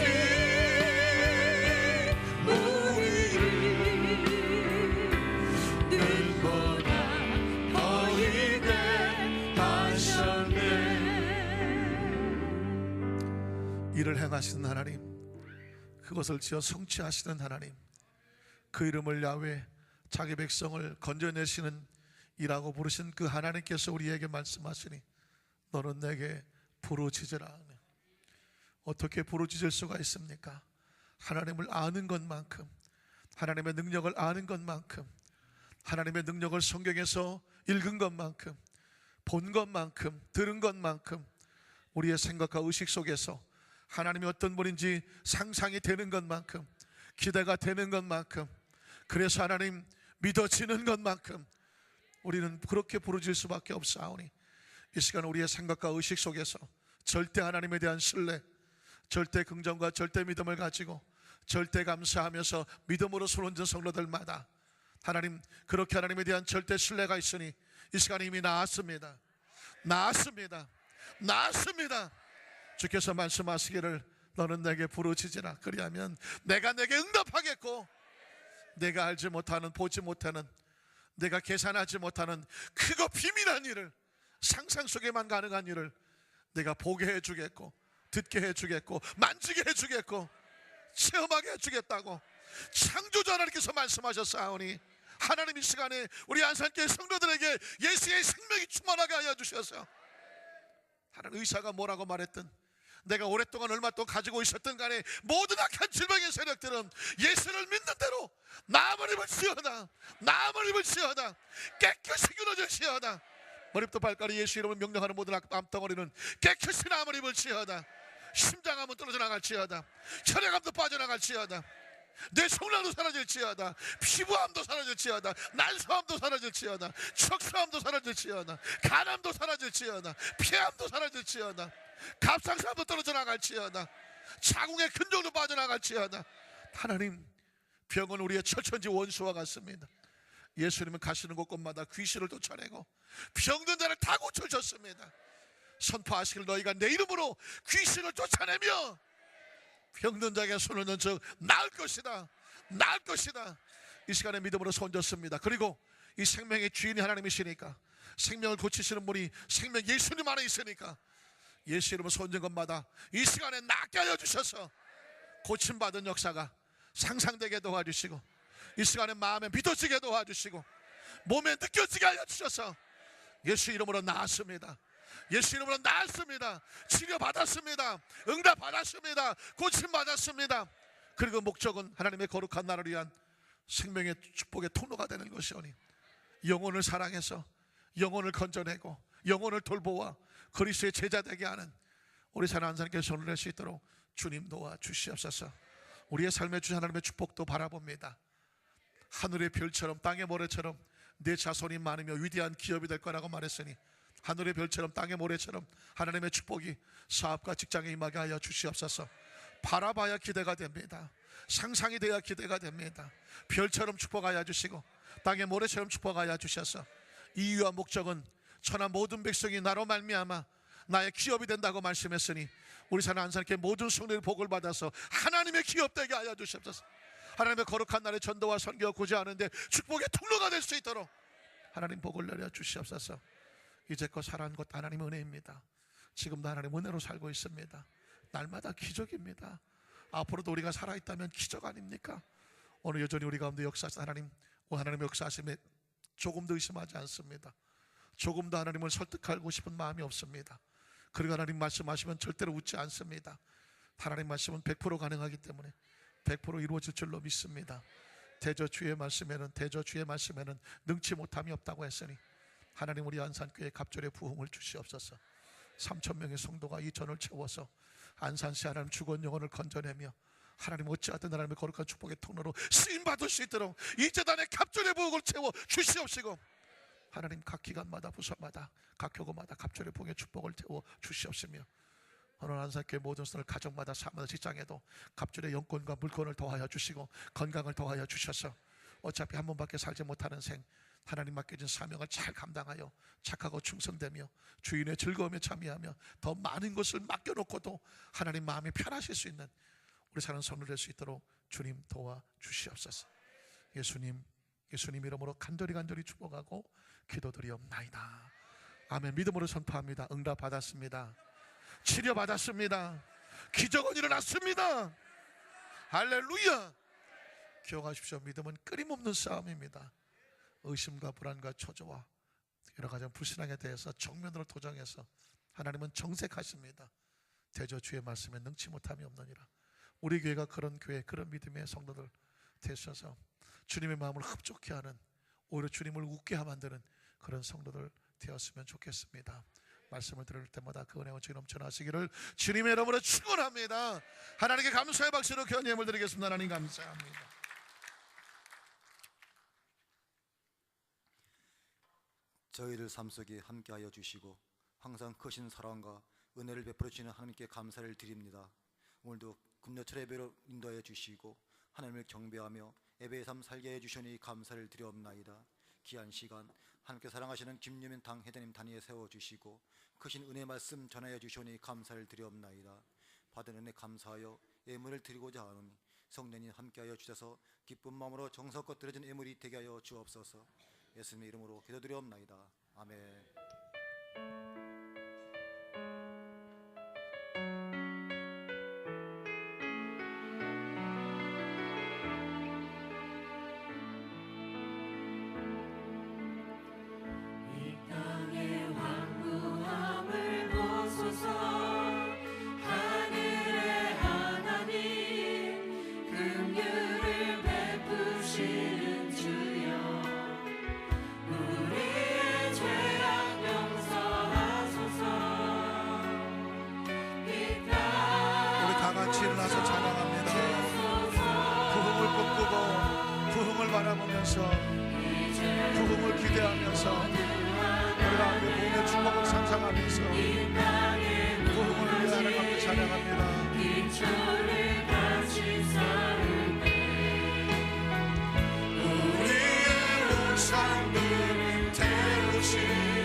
우리를 눈보다 보이게 하셨네. 일을 행하시는 하나님, 그것을 지어 성취하시는 하나님, 그 이름을 야훼 자기 백성을 건져내시는 이라고 부르신 그 하나님께서 우리에게 말씀하시니 너는 내게 부르짖으라. 어떻게 부르짖을 수가 있습니까? 하나님을 아는 것만큼, 하나님의 능력을 아는 것만큼, 하나님의 능력을 성경에서 읽은 것만큼, 본 것만큼, 들은 것만큼 우리의 생각과 의식 속에서 하나님이 어떤 분인지 상상이 되는 것만큼, 기대가 되는 것만큼, 그래서 하나님 믿어지는 것만큼 우리는 그렇게 부르짖을 수밖에 없사오니 이 시간 우리의 생각과 의식 속에서 절대 하나님에 대한 신뢰, 절대 긍정과 절대 믿음을 가지고 절대 감사하면서 믿음으로 손얹은 성도들마다 하나님, 그렇게 하나님에 대한 절대 신뢰가 있으니 이 시간에 이미 나았습니다. 주께서 말씀하시기를 너는 내게 부르짖으라. 그리하면 내가 내게 응답하겠고, 내가 알지 못하는, 보지 못하는, 내가 계산하지 못하는 크고 비밀한 일을, 상상 속에만 가능한 일을 내가 보게 해주겠고, 듣게 해주겠고, 만지게 해주겠고, 체험하게 해주겠다고 창조주 하나님께서 말씀하셨사오니 하나님 이 시간에 우리 안산교회 성도들에게 예수의 생명이 충만하게 하여 주셔서, 하나님 의사가 뭐라고 말했든, 내가 오랫동안 얼마 동안 가지고 있었던 간에 모든 악한 질병의 세력들은 예수를 믿는 대로 나음을 입을지어다, 나음을 입을지어다, 깨끗이 끊어질지어다. 머리부터 발까지 예수 이름을 명령하는 모든 암덩어리는 깨끗이 나음을 입을지어다. 심장암은 떨어져 나갈지어다, 혈액암도 빠져나갈지어다, 내 속란도 사라질지어다, 피부암도 사라질지어다, 난소암도 사라질지어다, 척수암도 사라질지어다, 간암도 사라질지어다, 폐암도 사라질지어다, 갑상선암도 떨어져 나갈지어다, 자궁의 근종도 빠져나갈지어다. 하나님, 병은 우리의 철천지 원수와 같습니다. 예수님은 가시는 곳곳마다 귀신을 쫓아내고 병든 자를 다 고쳐주셨습니다. 선포하시길 너희가 내 이름으로 귀신을 쫓아내며 병든 자에게 손을 넣은 즉 나을 것이다, 나을 것이다. 이 시간에 믿음으로 손졌습니다. 그리고 이 생명의 주인이 하나님이시니까, 생명을 고치시는 분이 생명 예수님 안에 있으니까 예수 이름으로 손진 것마다 이 시간에 낫게 하여 주셔서 고침받은 역사가 상상되게 도와주시고, 이 시간에 마음에 믿어지게 도와주시고, 몸에 느껴지게 하여 주셔서 예수 이름으로 나았습니다. 예수 이름으로 나았습니다. 치료받았습니다. 응답받았습니다. 고침받았습니다. 그리고 목적은 하나님의 거룩한 나라를 위한 생명의 축복의 통로가 되는 것이오니 영혼을 사랑해서 영혼을 건져내고 영혼을 돌보아 그리스도의 제자 되게 하는 우리 사랑 안산교회 손을 낼 수 있도록 주님 도와주시옵소서. 우리의 삶에 주신 하나님의 축복도 바라봅니다. 하늘의 별처럼 땅의 모래처럼 내 자손이 많으며 위대한 기업이 될 거라고 말했으니 하늘의 별처럼 땅의 모래처럼 하나님의 축복이 사업과 직장에 임하게 하여 주시옵소서. 바라봐야 기대가 됩니다. 상상이 돼야 기대가 됩니다. 별처럼 축복하여 주시고 땅의 모래처럼 축복하여 주셔서 이유와 목적은 천하 모든 백성이 나로 말미암아 나의 기업이 된다고 말씀했으니 우리 사는 안산교회 모든 성도의 복을 받아서 하나님의 기업 되게 하여 주시옵소서. 하나님의 거룩한 날에 전도와 선교와 구제하는데 축복의 통로가 될 수 있도록 하나님 복을 내려 주시옵소서. 이제껏 살아온 것 하나님의 은혜입니다. 지금도 하나님 은혜로 살고 있습니다. 날마다 기적입니다. 앞으로도 우리가 살아있다면 기적 아닙니까? 오늘 여전히 우리 가운데 역사하신 하나님의 역사하심에 조금도 의심하지 않습니다. 조금도 하나님을 설득하고 싶은 마음이 없습니다. 그리고 하나님 말씀하시면 절대로 웃지 않습니다. 하나님 말씀은 100% 가능하기 때문에 100% 이루어질 줄로 믿습니다. 대저 주의 말씀에는 능치 못함이 없다고 했으니 하나님 우리 안산교회 갑절의 부흥을 주시옵소서. 3,000명의 성도가 이 전을 채워서 안산시 하나님 죽은 영혼을 건져내며 하나님 어찌하든 하나님의 거룩한 축복의 통로로 쓰임받을 수 있도록 이 재단의 갑절의 부흥을 채워 주시옵시고 하나님 각 기관마다 부서마다 각 교구마다 갑절의 부흥의 축복을 채워 주시옵시며 오늘 안산교회 모든 성도들 가정마다 사마다 직장에도 갑절의 영권과 물권을 더하여 주시고 건강을 더하여 주셔서 어차피 한 번밖에 살지 못하는 생 하나님 맡겨진 사명을 잘 감당하여 착하고 충성되며 주인의 즐거움에 참여하며 더 많은 것을 맡겨놓고도 하나님 마음이 편하실 수 있는 우리 사는 성도들 될 수 있도록 주님 도와주시옵소서. 예수님 이름으로 간절히 축복하고 기도드리옵나이다. 아멘. 믿음으로 선포합니다. 응답 받았습니다. 치료 받았습니다. 기적은 일어났습니다. 할렐루야. 기억하십시오. 믿음은 끊임없는 싸움입니다. 의심과 불안과 초조와 여러 가지 불신앙에 대해서 정면으로 도정해서 하나님은 정색하십니다. 대저 주의 말씀에 능치 못함이 없느니라. 우리 교회가 그런 교회, 그런 믿음의 성도들 되셔서 주님의 마음을 흡족해 하는, 오히려 주님을 웃게 만드는 그런 성도들 되었으면 좋겠습니다. 말씀을 들을 때마다 그 은혜와 주님 넘쳐나시기를 주님의 이름으로 축원합니다. 하나님께 감사의 박수로 귀한 예물 드리겠습니다. 하나님 감사합니다. 저희들 삶 속에 함께하여 주시고 항상 크신 사랑과 은혜를 베풀어 주시는 하나님께 감사를 드립니다. 오늘도 금요철 예배로 인도하여 주시고 하나님을 경배하며 예배의 삶 살게 해주시니 감사를 드리옵나이다. 귀한 시간 하나님께 사랑하시는 김유민 당회장님 단위에 세워주시고 크신 은혜 말씀 전하여 주시니 감사를 드리옵나이다. 받은 은혜 감사하여 예물을 드리고자 하오니 성령님 함께하여 주셔서 기쁜 마음으로 정성껏 드려진 예물이 되게 하여 주옵소서. 예수님의 이름으로 기도드리옵나이다. 아멘. 일어나서 찬양합니다. 부흥을 꿈꾸고 부흥을 바라보면서 부흥을 기대하면서 우리 가운데 부흥의 축복을 상상하면서 부흥을 위해 하나님께 찬양합니다. 우리의 우상들을 태우신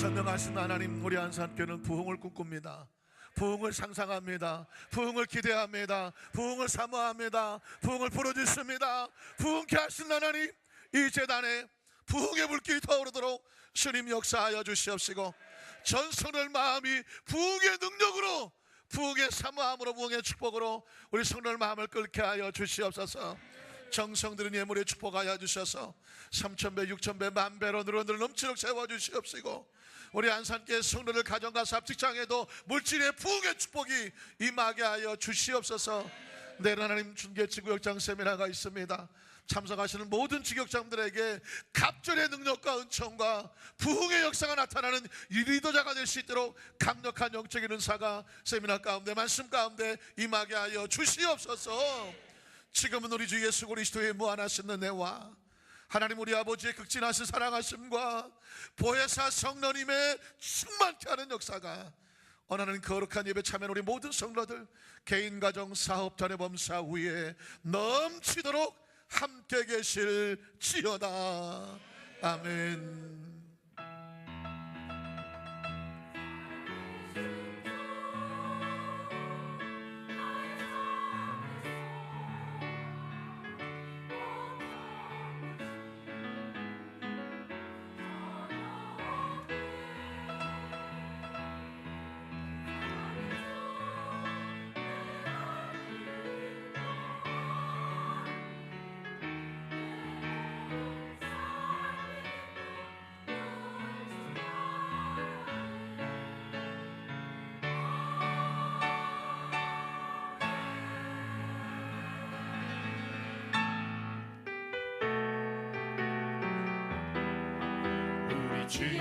전능하신 하나님, 우리 안산교회는 부흥을 꿈꿉니다. 부흥을 상상합니다. 부흥을 기대합니다. 부흥을 사모합니다. 부흥을 부르짖습니다. 부흥케 하신 하나님, 이 재단에 부흥의 불길이 타오르도록 주님 역사하여 주시옵시고 전성들 마음이 부흥의 능력으로, 부흥의 사모함으로, 부흥의 축복으로 우리 성도들 마음을 끓게 하여 주시옵소서. 정성들은 예물에 축복하여 주셔서 3,000배, 6,000배, 만배로 늘어늘 넘치도록 세워주시옵시고 우리 안산교회 성도들 가정과 사업 직장에도 물질의 부흥의 축복이 임하게 하여 주시옵소서. 내일 하나님 중계지구역장 세미나가 있습니다. 참석하시는 모든 지역장들에게 갑절의 능력과 은총과 부흥의 역사가 나타나는 리더자가 될 수 있도록 강력한 영적인 은사가 세미나 가운데, 말씀 가운데 임하게 하여 주시옵소서. 지금은 우리 주 예수 그리스도의 무한하신 은혜와 하나님 우리 아버지의 극진하신 사랑하심과 보혜사 성령님의 충만케 하는 역사가 원하는 거룩한 예배 참여하는 우리 모든 성도들 개인, 가정, 사업, 자녀, 범사 위에 넘치도록 함께 계실지어다. 아멘. 주의